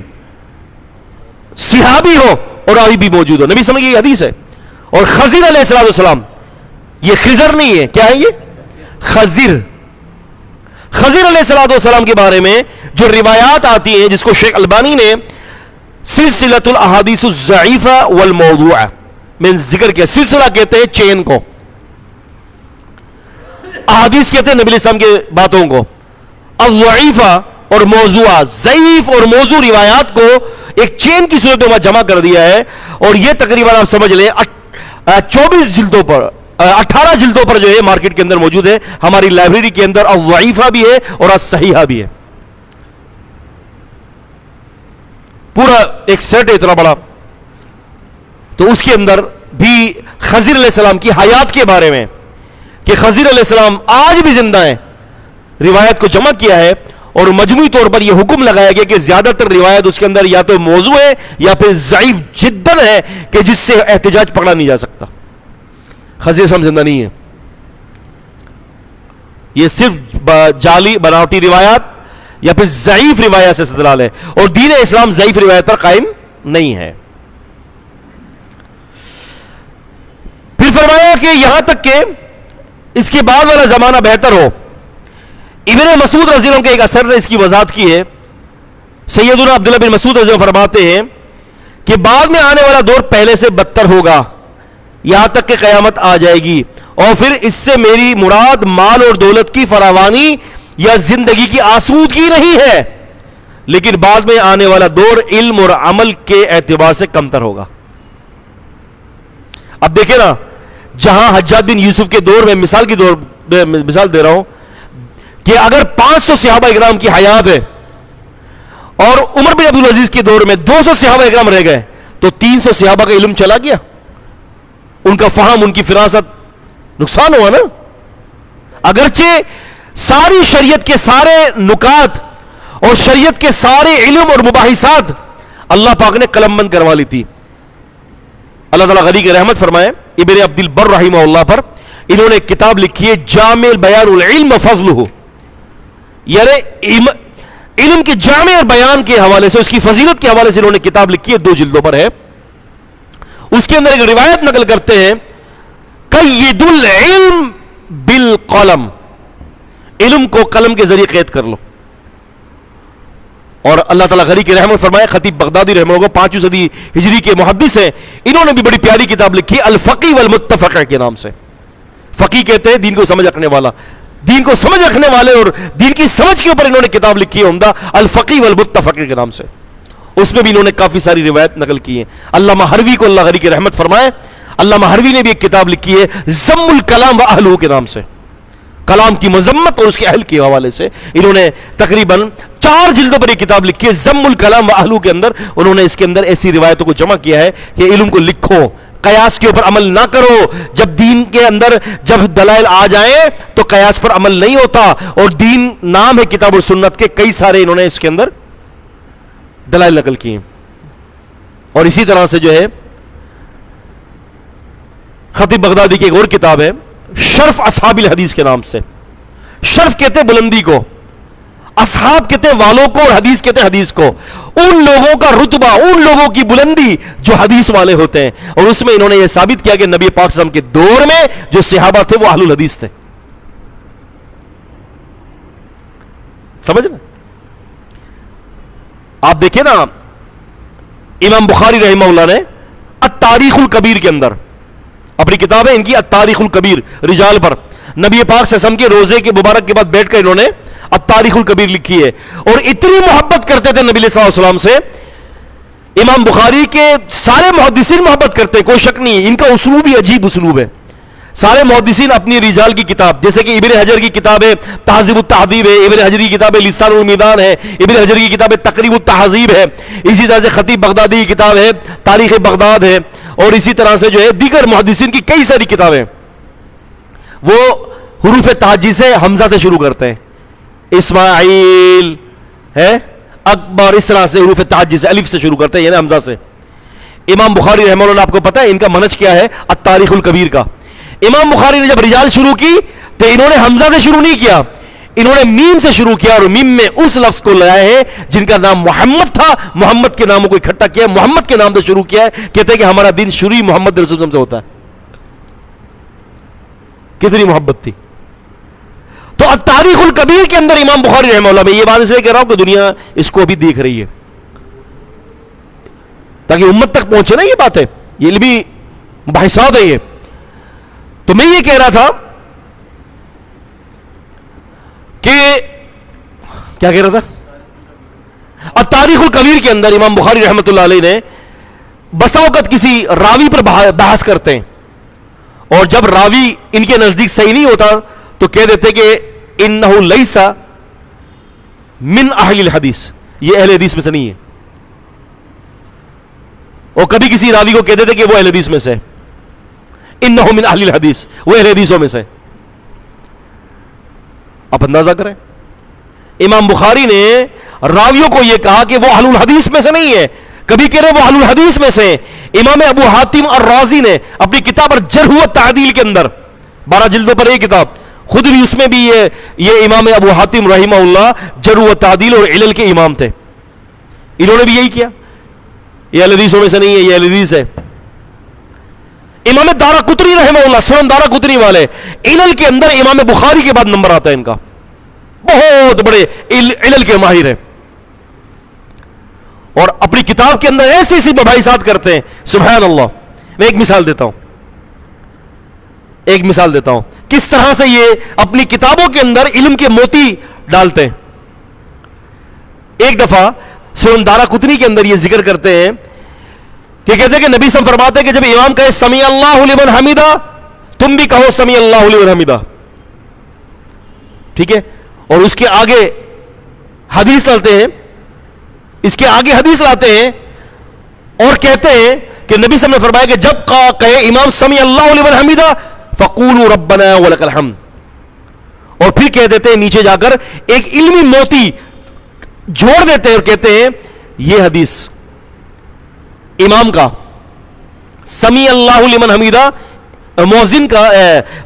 صحابی ہو اور ابھی بھی موجود ہو. نبی سمجھ یہ حدیث ہے. اور خضر علیہ السلام, یہ خضر نہیں ہے, کیا ہے یہ؟ خضر. خضر علیہ السلام کے بارے میں جو روایات آتی ہیں, جس کو شیخ البانی نے سلسلۃ الاحادیث الضعیفہ والموضوعہ میں ذکر کیا. سلسلہ کہتے ہیں چین کو, احادیث کہتے ہیں نبی علیہ السلام کے باتوں کو, الضعیفہ اور موضوعہ, ضعیف اور موضوع روایات کو ایک چین کی صورت میں جمع کر دیا ہے. اور یہ تقریباً آپ سمجھ لیں 24 جلدوں پر, 18 جلدوں پر جو ہے مارکیٹ کے اندر موجود ہے. ہماری لائبریری کے اندر الضعیفہ بھی ہے اور الصحیحہ بھی ہے. پورا ایک سیٹ ہے اتنا بڑا. تو اس کے اندر بھی خضر علیہ السلام کی حیات کے بارے میں کہ خضر علیہ السلام آج بھی زندہ ہیں, روایت کو جمع کیا ہے. اور مجموعی طور پر یہ حکم لگایا گیا کہ زیادہ تر روایت اس کے اندر یا تو موضوع ہے یا پھر ضعیف جداً ہے کہ جس سے احتجاج پکڑا نہیں جا سکتا. خضر صاحب زندہ نہیں ہے, یہ صرف جعلی بناوٹی روایات یا پھر ضعیف روایت سے استدلال ہے. اور دین اسلام ضعیف روایت پر قائم نہیں ہے. پھر فرمایا کہ یہاں تک کہ اس کے بعد والا زمانہ بہتر ہو. ابن مسعود رضی اللہ عنہ کے ایک اثر نے اس کی وضاحت کی ہے. سیدنا عبداللہ بن مسعود رضی اللہ عنہ فرماتے ہیں کہ بعد میں آنے والا دور پہلے سے بدتر ہوگا یہاں تک کہ قیامت آ جائے گی, اور پھر اس سے میری مراد مال اور دولت کی فراوانی یا زندگی کی آسودگی نہیں ہے، لیکن بعد میں آنے والا دور علم اور عمل کے اعتبار سے کمتر ہوگا. اب دیکھیں نا، جہاں حجاج بن یوسف کے دور میں مثال دے رہا ہوں کہ اگر 500 صحابہ اکرام کی حیات ہے اور عمر بن عبدالعزیز کے دور میں 200 صحابہ اکرام رہ گئے، تو 300 صحابہ کا علم چلا گیا، ان کا فہم، ان کی فراست نقصان ہوا نا. اگرچہ ساری شریعت کے سارے نکات اور شریعت کے سارے علم اور مباحثات اللہ پاک نے قلم بند کروا لی تھی. اللہ تعالیٰ غنی کی رحمت فرمائے، ابن عبد البر رحمہ اللہ پر انہوں نے ایک کتاب لکھی ہے جامع بیان العلم و فضلہ، یعنی علم کے جامع اور بیان کے حوالے سے، اس کی فضیلت کے حوالے سے انہوں نے کتاب لکھی ہے، 2 جلدوں پر ہے. اس کے اندر ایک روایت نقل کرتے ہیں، قید العلم بالقلم، علم کو قلم کے ذریعے قید کر لو. اور اللہ تعالیٰ غنی کی رحمت فرمائے، خطیب بغدادی رحمہ اللہ 5ویں صدی ہجری کے محدث ہیں، انہوں نے بھی بڑی پیاری کتاب لکھی الفقی والمتفقہ کے نام سے. فقی کہتے ہیں دین کو سمجھ رکھنے والا، دین کو سمجھ رکھنے والے، اور دین کی سمجھ کے اوپر انہوں نے کتاب لکھی ہے عمدہ، الفقی والمتفقہ کے نام سے. اس میں بھی انہوں نے کافی ساری روایت نقل کی ہیں. علامہ حروی کو اللہ غنی کی رحمت فرمائے، علامہ حروی نے بھی ایک کتاب لکھی ہے ذم الکلام و اہلہ کے نام سے، کلام کی مذمت اور اس کے اہل کے حوالے سے. انہوں نے تقریباً 4 جلدوں پر یہ کتاب لکھی ہے ذم الکلام و اہلہ کے اندر. انہوں نے اس کے اندر ایسی روایتوں کو جمع کیا ہے کہ علم کو لکھو، قیاس کے اوپر عمل نہ کرو. جب دین کے اندر جب دلائل آ جائیں تو قیاس پر عمل نہیں ہوتا، اور دین نام ہے کتاب اور سنت کے، کئی سارے انہوں نے اس کے اندر دلائل نقل کیے. اور اسی طرح سے جو ہے خطیب بغدادی کی ایک اور کتاب ہے شرف اصحاب الحدیث کے نام سے. شرف کہتے ہیں بلندی کو، اصحاب کہتے ہیں والوں کو، اور حدیث کہتے ہیں حدیث کو. ان لوگوں کا رتبہ، ان لوگوں کی بلندی جو حدیث والے ہوتے ہیں. اور اس میں انہوں نے یہ ثابت کیا کہ نبی پاک صلی اللہ علیہ وسلم کے دور میں جو صحابہ تھے وہ اہل الحدیث تھے. سمجھ رہے؟ آپ دیکھیں نا، امام بخاری رحمہ اللہ نے التاریخ الکبیر کے اندر، اپنی کتاب ہے ان کی التاریخ الکبیر، رجال پر، نبی پاک صلی اللہ علیہ وسلم کے روزے کے مبارک کے بعد بیٹھ کر انہوں نے التاریخ الکبیر لکھی ہے. اور اتنی محبت کرتے تھے نبی صلی اللہ علیہ وسلم سے. امام بخاری کے سارے محدثین محبت کرتے ہیں، کوئی شک نہیں، ان کا اسلوب ہی عجیب اسلوب ہے. سارے محدثین اپنی رجال کی کتاب، جیسے کہ ابن حجر کی کتاب ہے تہذیب التہذیب ہے، ابن حجر کی کتاب ہے لسان المیدان ہے، ابن حجر کی کتاب ہے تقریب التہذیب ہے، اسی طرح سے خطیب بغدادی کی کتاب ہے تاریخ بغداد ہے، اور اسی طرح سے جو ہے دیگر محدثین کی کئی ساری کتابیں. وہ حروف تہجی سے حمزہ سے شروع کرتے ہیں، اسماعیل ہے، اکبر، اس طرح سے حروف تہجی سے الف سے شروع کرتے ہیں، یعنی حمزہ سے. امام بخاری رحمہ اللہ، آپ کو پتہ ہے ان کا منہج کیا ہے التاریخ الکبیر کا. امام بخاری نے جب رجال شروع کی تو انہوں نے حمزہ سے شروع نہیں کیا، انہوں نے میم سے شروع کیا، اور میم میں اس لفظ کو لائے ہیں جن کا نام محمد تھا، محمد کے ناموں کو اکٹھا کیا، محمد کے نام سے شروع کیا ہے. کہتے ہیں کہ ہمارا دین شروع محمد رسول اللہ سے ہوتا ہے. کتنی محبت تھی. تو التاریخ الکبیر کے اندر امام بخاری رحمہ اللہ، میں یہ بات اس لیے کہہ رہا ہوں کہ دنیا اس کو بھی دیکھ رہی ہے تاکہ امت تک پہنچے نا یہ بات ہے، یہ علمی بحثات ہے یہ. تو میں یہ کہہ رہا تھا کہ کیا کہہ رہا تھا، التاریخ الکبیر کے اندر امام بخاری رحمۃ اللہ علیہ نے بسا اوقات کسی راوی پر بحث کرتے ہیں، اور جب راوی ان کے نزدیک صحیح نہیں ہوتا تو کہہ دیتے کہ انہ لیس من اہل الحدیث، یہ اہل حدیث میں سے نہیں ہے. اور کبھی کسی راوی کو کہہ دیتے کہ وہ اہل حدیث میں سے، انہ من اہل الحدیث، وہ اہل حدیثوں میں سے. آپ اندازہ کریں، امام بخاری نے راویوں کو یہ کہا کہ وہ اہل الحدیث میں سے نہیں ہے، کبھی کہہ رہے وہ اہل الحدیث میں سے. امام ابو حاتم الرازی نے اپنی کتاب الجرح والتعدیل کے اندر 12 جلدوں پر یہ کتاب، خود بھی اس میں بھی یہ امام ابو حاتم رحمہ اللہ جرح والتعدیل اور علل کے امام تھے. انہوں نے بھی یہی کیا، یہ اہل حدیثوں میں سے نہیں ہے، یہ اہل حدیث ہے. امام دارقطنی رحمہ اللہ، سنن دارقطنی والے، علل کے اندر امام بخاری کے بعد نمبر آتا ہے ان کا، بہت بڑے علل کے ماہر ہیں، اور اپنی کتاب کے اندر ایسی ایسی مباحثات کرتے ہیں، سبحان اللہ. میں ایک مثال دیتا ہوں کس طرح سے یہ اپنی کتابوں کے اندر علم کے موتی ڈالتے ہیں. ایک دفعہ سنن دارقطنی کے اندر یہ ذکر کرتے ہیں کہ کہتے ہیں کہ نبی صلی اللہ علیہ وسلم فرماتے ہیں کہ جب امام کہے سمیع اللہ لمن حمیدہ تم بھی کہو سمیع اللہ لمن حمیدہ. ٹھیک ہے. اور اس کے آگے حدیث لاتے ہیں, اس کے آگے حدیث لاتے ہیں اور کہتے ہیں کہ نبی صلی اللہ علیہ وسلم نے فرمایا کہ جب کہے امام سمیع اللہ لمن حمیدہ فقولوا ربنا ولک الحمد. اور پھر کہہ دیتے ہیں نیچے جا کر ایک علمی موتی جوڑ دیتے ہیں اور کہتے ہیں یہ حدیث امام کا سمیع اللہ لمن حمیدہ, مؤذن کا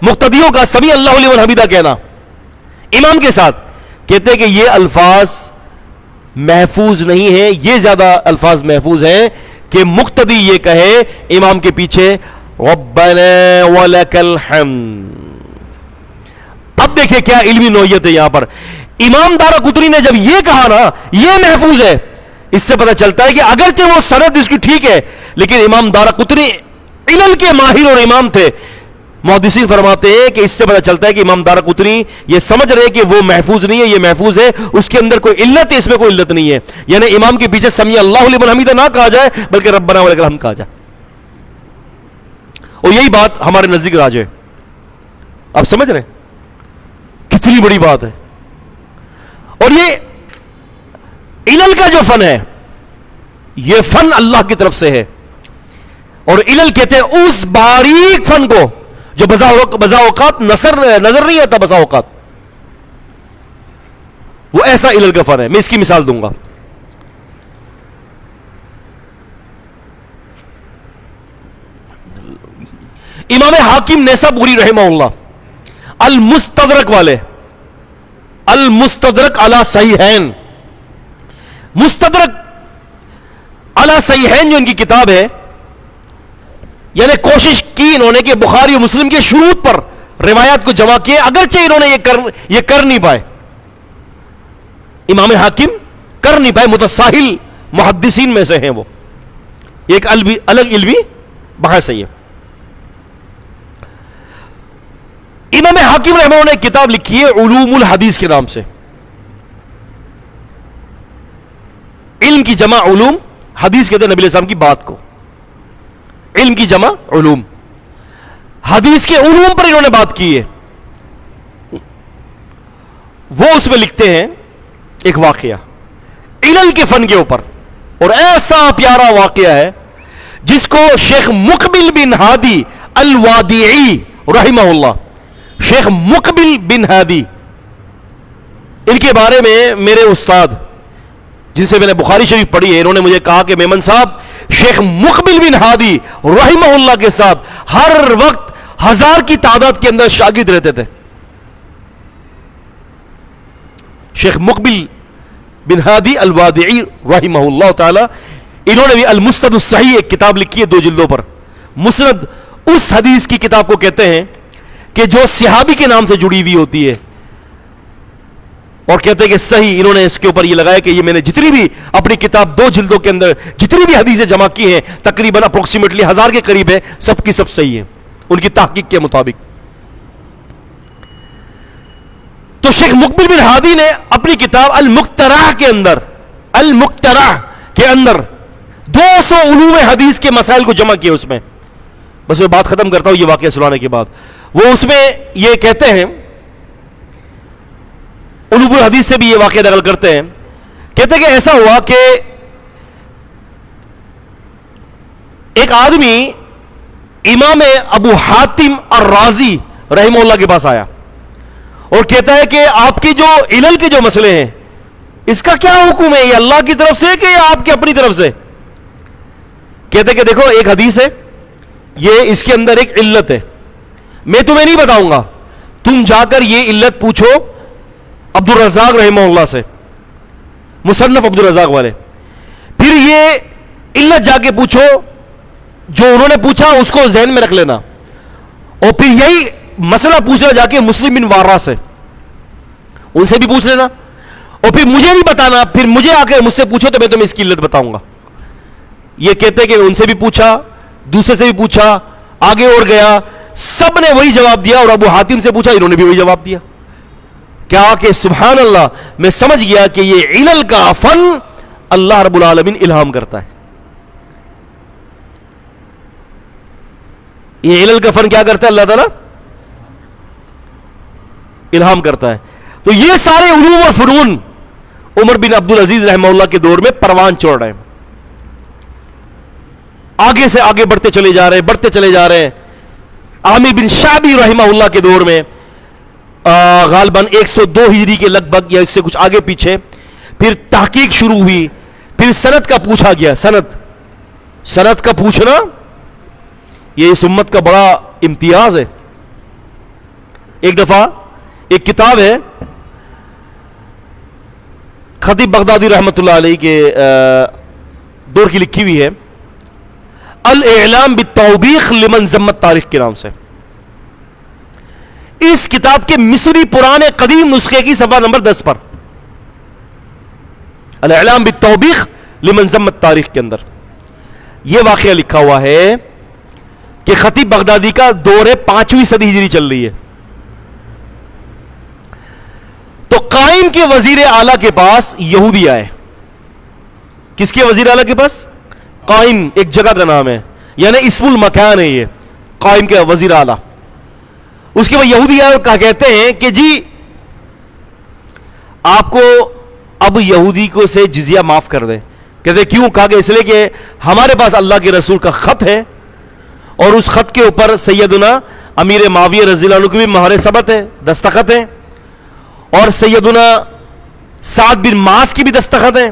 مقتدیوں کا سمیع اللہ لمن حمیدہ کہنا امام کے ساتھ, کہتے ہیں کہ یہ الفاظ محفوظ نہیں ہیں, یہ زیادہ الفاظ محفوظ ہیں کہ مقتدی یہ کہے امام کے پیچھے ربنا ولک الحمد. اب دیکھیں کیا علمی نوعیت ہے یہاں پر. امام دارقطنی نے جب یہ کہا نا یہ محفوظ ہے, اس سے پتہ چلتا ہے کہ اگرچہ وہ سند اس کی ٹھیک ہے لیکن امام دارقطنی علل کے ماہر اور امام تھے. محدثین فرماتے ہیں کہ اس سے پتہ چلتا ہے کہ امام دارقطنی یہ سمجھ رہے کہ وہ محفوظ نہیں ہے, یہ محفوظ ہے, اس کے اندر کوئی علت ہے, اس میں کوئی علت نہیں ہے. یعنی امام کے پیچھے سمیع اللہ لمن حمیدہ نہ کہا جائے بلکہ ربنا ولک الحمد کہا جائے. اور یہی بات ہمارے نزدیک راج ہے. آپ سمجھ رہے ہیں کتنی بڑی بات ہے. اور یہ علل کا جو فن ہے یہ فن اللہ کی طرف سے ہے. اور علل کہتے ہیں اس باریک فن کو جو بزا اوقات نظر نہیں آتا, بزا اوقات وہ ایسا علل کا فن ہے. میں اس کی مثال دوں گا. امام حاکم نیسابوری رحمہ اللہ المستدرک والے, المستدرک علی صحیحین, مستدرک علی صحیحین جو ان کی کتاب ہے, یعنی کوشش کی انہوں نے کہ بخاری و مسلم کے شروط پر روایات کو جمع کیے, اگرچہ انہوں نے یہ کر نہیں پائے. امام حاکم کر نہیں پائے, متساہل محدثین میں سے ہیں وہ, ایک الگ علمی بحث ہے یہ. امام حاکم رحمہ اللہ نے ایک کتاب لکھی ہے علوم الحدیث کے نام سے. علم کی جمع علوم, حدیث کہتے ہیں نبی علیہ السلام کی بات کو, علم کی جمع علوم, حدیث کے علوم پر انہوں نے بات کی ہے. وہ اس میں لکھتے ہیں ایک واقعہ علل کے فن کے اوپر, اور ایسا پیارا واقعہ ہے جس کو شیخ مقبل بن ہادی الوادعی رحمہ اللہ, شیخ مقبل بن ہادی, ان کے بارے میں میرے استاد جن سے میں نے بخاری شریف پڑھی ہے, انہوں نے مجھے کہا کہ میمن صاحب شیخ مقبل بن ہادی رحمہ اللہ کے ساتھ ہر وقت 1000 کی تعداد کے اندر شاگرد رہتے تھے. شیخ مقبل بن ہادی الوادعی رحمہ اللہ تعالی, انہوں نے بھی المسند الصحیح ایک کتاب لکھی ہے 2 جلدوں پر. مسند اس حدیث کی کتاب کو کہتے ہیں کہ جو صحابی کے نام سے جڑی ہوئی ہوتی ہے, اور کہتے ہیں کہ صحیح, انہوں نے اس کے اوپر یہ لگایا کہ یہ میں نے جتنی بھی اپنی کتاب 2 جلدوں کے اندر جتنی بھی حدیثیں جمع کی ہیں تقریباً اپروکسیمیٹلی 1000 کے قریب ہے, سب کی سب صحیح ہیں ان کی تحقیق کے مطابق. تو شیخ مقبل بن ہادی نے اپنی کتاب المقترح کے اندر, المقترح کے اندر 200 علوم حدیث کے مسائل کو جمع کیا. اس میں بس میں بات ختم کرتا ہوں یہ واقعہ سنانے کے بعد. وہ اس میں یہ کہتے ہیں, علوم الحدیث سے بھی یہ واقعہ نقل کرتے ہیں, کہتے ہیں کہ ایسا ہوا کہ ایک آدمی امام ابو حاتم الرازی رحمہ اللہ کے پاس آیا اور کہتا ہے کہ آپ کی جو علل کے جو مسئلے ہیں اس کا کیا حکم ہے, یہ اللہ کی طرف سے کہ آپ کی اپنی طرف سے. کہتے ہیں کہ دیکھو ایک حدیث ہے, یہ اس کے اندر ایک علت ہے, میں تمہیں نہیں بتاؤں گا, تم جا کر یہ علت پوچھو عبد الرزاق رحمہ اللہ سے, مصنف عبد الرزاق والے. پھر یہ علت جا کے پوچھو, جو انہوں نے پوچھا اس کو ذہن میں رکھ لینا, اور پھر یہی مسئلہ پوچھنا جا کے مسلم بن وارا سے, ان سے بھی پوچھ لینا, اور پھر مجھے نہیں بتانا, پھر مجھے آ کے مجھ سے پوچھو تو میں تمہیں اس کی علت بتاؤں گا. یہ کہتے کہ ان سے بھی پوچھا, دوسرے سے بھی پوچھا, آگے اور گیا, سب نے وہی جواب دیا, اور ابو حاتم سے پوچھا, انہوں نے بھی وہی جواب دیا. کیا کہ سبحان اللہ میں سمجھ گیا کہ یہ علل کا فن اللہ رب العالمین الہام کرتا ہے. یہ علل کا فن کیا کرتا ہے اللہ تعالیٰ؟ الہام کرتا ہے. تو یہ سارے علوم اور فنون عمر بن عبد العزیز رحمہ اللہ کے دور میں پروان چڑھ رہے ہیں, آگے سے آگے بڑھتے چلے جا رہے ہیں. عامر بن شعبی رحمہ اللہ کے دور میں غالباً 102 ہجری کے لگ بھگ یا اس سے کچھ آگے پیچھے پھر تحقیق شروع ہوئی, پھر سند کا پوچھا گیا. سند کا پوچھنا یہ اس امت کا بڑا امتیاز ہے. ایک دفعہ ایک کتاب ہے خطیب بغدادی رحمۃ اللہ علیہ کے دور کی لکھی ہوئی ہے, الاعلام بالتوبیخ لمن ذمت تاریخ کے نام سے. اس کتاب کے مصری پرانے قدیم نسخے کی صفحہ نمبر 10 پر الاعلام بالتوبیخ لمن ذمت تاریخ کے اندر یہ واقعہ لکھا ہوا ہے کہ خطیب بغدادی کا دور 5ویں صدی ہجری چل رہی ہے. تو قائم کے وزیر اعلیٰ کے پاس یہودی آئے. کس کے وزیر اعلیٰ کے پاس؟ قائم ایک جگہ کا نام ہے, یعنی اسم المکان ہے یہ قائم کے وزیر اعلیٰ. اس کے بعد یہودی آئے اور کہتے ہیں کہ جی آپ کو اب یہودی کو سے جزیہ معاف کر دیں. کہتے ہیں کیوں؟ کہا کہ اس لیے کہ ہمارے پاس اللہ کے رسول کا خط ہے اور اس خط کے اوپر سیدنا امیر معاویہ رضی اللہ عنہ کی بھی مہر ثبت ہے, دستخط ہیں, اور سیدنا سعد بن معاذ کی بھی دستخط ہیں,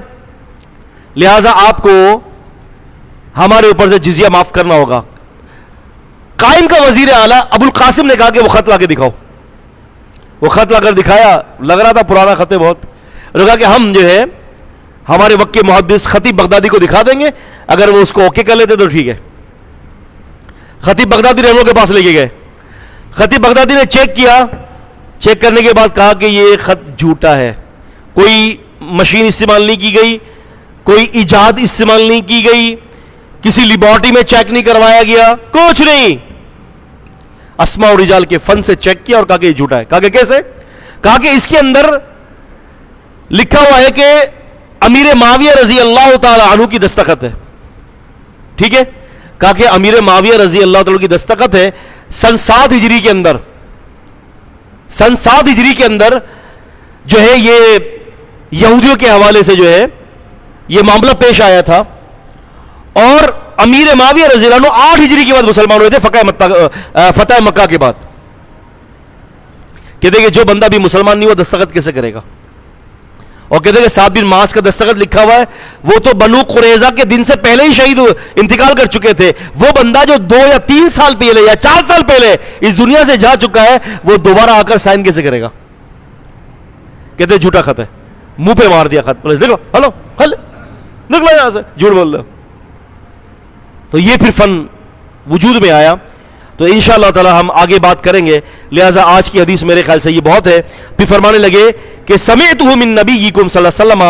لہذا آپ کو ہمارے اوپر سے جزیہ معاف کرنا ہوگا. قائم کا وزیر اعلیٰ ابو القاسم نے کہا کہ وہ خط لا کے دکھاؤ. وہ خط لا کر دکھایا, لگ رہا تھا پرانا خط ہے بہت. انہوں نے کہا کہ ہم جو ہے ہمارے وقت کے محدث خطیب بغدادی کو دکھا دیں گے, اگر وہ اس کو اوکے کر لیتے تو ٹھیک ہے. خطیب بغدادی رحمہ کے پاس لے کے گئے. خطیب بغدادی نے چیک کیا, چیک کرنے کے بعد کہا کہ یہ خط جھوٹا ہے, کوئی مشین استعمال نہیں کی گئی, کوئی ایجاد استعمال نہیں کی گئی, کسی لیبارٹری میں چیک نہیں کروایا گیا, کچھ نہیں. اسماء و رجال کے فن سے چیک کیا اور کہا کہ یہ جھوٹا ہے. کہا کہ کیسے؟ کہا کہ اس کے اندر لکھا ہوا ہے کہ امیر معاویہ رضی اللہ تعالی عنہ کی دستخط ہے. ٹھیک ہے. کہا کہ امیر معاویہ رضی اللہ تعالی کی دستخط ہے سن 7 ہجری کے اندر. سن 7 ہجری کے اندر جو ہے یہ یہودیوں کے حوالے سے جو ہے یہ معاملہ پیش آیا تھا, اور امیر معاویہ رضی اللہ عنہ 8 ہجری کے بعد مسلمان ہوئے تھے فتح مکہ کے بعد. کہتے کہ جو بندہ بھی مسلمان نہیں ہوا دستخط کیسے کرے گا؟ اور کہتے کہ سعد بن معاذ کا دستخط لکھا ہوا ہے, وہ تو بنو قریظہ کے دن سے پہلے ہی شہید انتقال کر چکے تھے. وہ بندہ جو 2 یا 3 سال پہلے یا 4 سال پہلے اس دنیا سے جا چکا ہے, وہ دوبارہ آ کر سائن کیسے کرے گا؟ کہتے جھوٹا خط ہے. منہ پہ مار دیا خط, دیکھو ہلو ہل نکلو یہاں سے, جھوٹ بول رہے ہو. تو یہ پھر فن وجود میں آیا. تو انشاءاللہ تعالی ہم آگے بات کریں گے, لہٰذا آج کی حدیث میرے خیال سے یہ بہت ہے. پھر فرمانے لگے کہ سمعتہ من نبیکم صلی اللہ علیہ وسلم,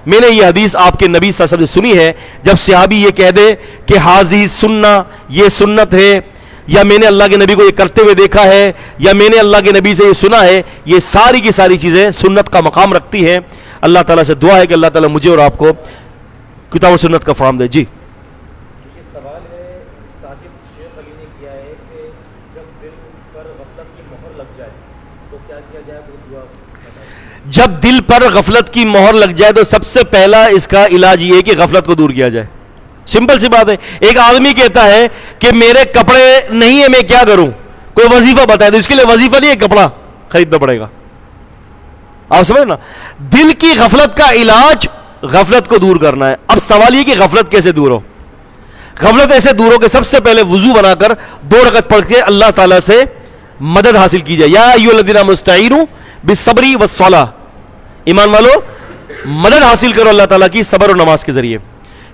میں نے یہ حدیث آپ کے نبی صلی اللہ علیہ وسلم سے سنی ہے. جب صحابی یہ کہہ دے کہ حاضی سننا, یہ سنت ہے, یا میں نے اللہ کے نبی کو یہ کرتے ہوئے دیکھا ہے, یا میں نے اللہ کے نبی سے یہ سنا ہے, یہ ساری کی ساری چیزیں سنت کا مقام رکھتی ہیں. اللہ تعالیٰ سے دعا ہے کہ اللہ تعالیٰ مجھے اور آپ کو کتاب و سنت کا فہم دے. جی جب دل پر غفلت کی مہر لگ جائے تو سب سے پہلا اس کا علاج یہ ہے کہ غفلت کو دور کیا جائے. سمپل سی بات ہے. ایک آدمی کہتا ہے کہ میرے کپڑے نہیں ہیں, میں کیا کروں؟ کوئی وظیفہ بتائے تو اس کے لیے وظیفہ نہیں ہے, کپڑا خریدنا پڑے گا. آپ سمجھ نا, دل کی غفلت کا علاج غفلت کو دور کرنا ہے. اب سوال یہ کہ غفلت کیسے دور ہو؟ غفلت ایسے دور ہو کہ سب سے پہلے وضو بنا کر 2 رکعت پڑھ کے اللہ تعالیٰ سے مدد حاصل کی جائے. یا ایھا الذین مستعینوا بالصبر والصلاۃ, ایمان والو مدد حاصل کرو اللہ تعالیٰ کی صبر اور نماز کے ذریعے.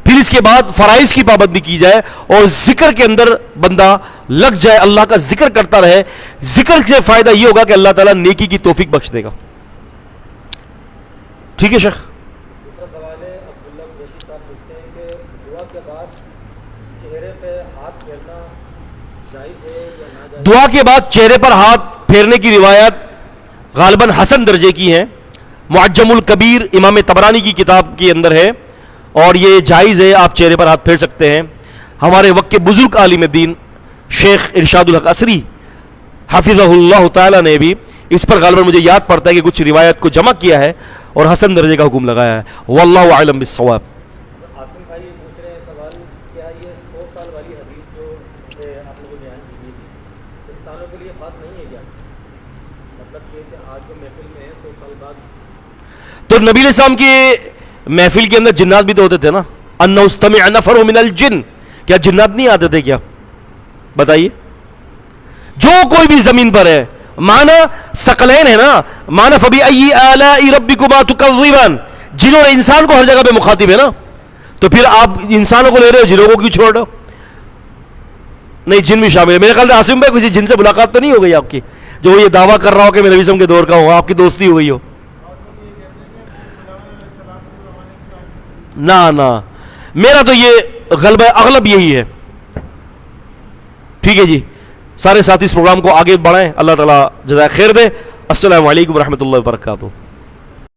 پھر اس کے بعد فرائض کی پابندی کی جائے اور ذکر کے اندر بندہ لگ جائے, اللہ کا ذکر کرتا رہے. ذکر سے فائدہ یہ ہوگا کہ اللہ تعالیٰ نیکی کی توفیق بخش دے گا. ٹھیک ہے شیخ. دوسرا سوال ہے, عبداللہ قریشی صاحب پوچھتے ہیں کہ دعا کے بعد چہرے پہ ہاتھ پھیرنا جائز ہے یا ناجائز؟ دعا کے بعد چہرے پر ہاتھ پھیرنے کی روایت غالباً حسن درجے کی ہیں. معجم الکبیر امام طبرانی کی کتاب کے اندر ہے, اور یہ جائز ہے, آپ چہرے پر ہاتھ پھیر سکتے ہیں. ہمارے وقت کے بزرگ عالم دین شیخ ارشاد الحق عصری حفظہ اللہ تعالی نے بھی اس پر غالباً مجھے یاد پڑتا ہے کہ کچھ روایت کو جمع کیا ہے اور حسن درجے کا حکم لگایا ہے. واللہ اعلم بالصواب. عاصم بھائی پوچھ رہے ہیں سوال, کیا یہ 100 سال والی حدیث جو آپ لوگوں نے بیان کی تھی انسانوں کے لیے خاص نہیں ہے کیا؟ مطلب کہ آج جو محفل میں ہے 100 سال بعد, تو نبی علیہ السلام کی محفل کے اندر جنات بھی تو ہوتے تھے نا. ان استمع نفر من الجن, کیا جنات نہیں آتے تھے کیا؟ بتائیے. جو کوئی بھی زمین پر ہے, مانا ثقلین ہے نا, مانا فبأي آلاء ربكما تكذبان, جنوں نے انسان کو ہر جگہ پہ مخاطب ہے نا, تو پھر آپ انسانوں کو لے رہے ہو, جنوں کو کیوں چھوڑ رہے ہو؟ نہیں, جن بھی شامل ہے. میرے خیال سے عاصم بھائی کسی جن سے ملاقات تو نہیں ہو گئی آپ کی, جو وہ یہ دعویٰ کر رہا ہو کہ میں نبی وسلم کے دور کا ہوں, آپ کی دوستی ہو گئی ہو؟ نہ میرا تو یہ غلبہ اغلب یہی ہے. ٹھیک ہے جی, سارے ساتھی اس پروگرام کو آگے بڑھائیں. اللہ تعالیٰ جزائے خیر دے. السلام علیکم ورحمۃ اللہ وبرکاتہ.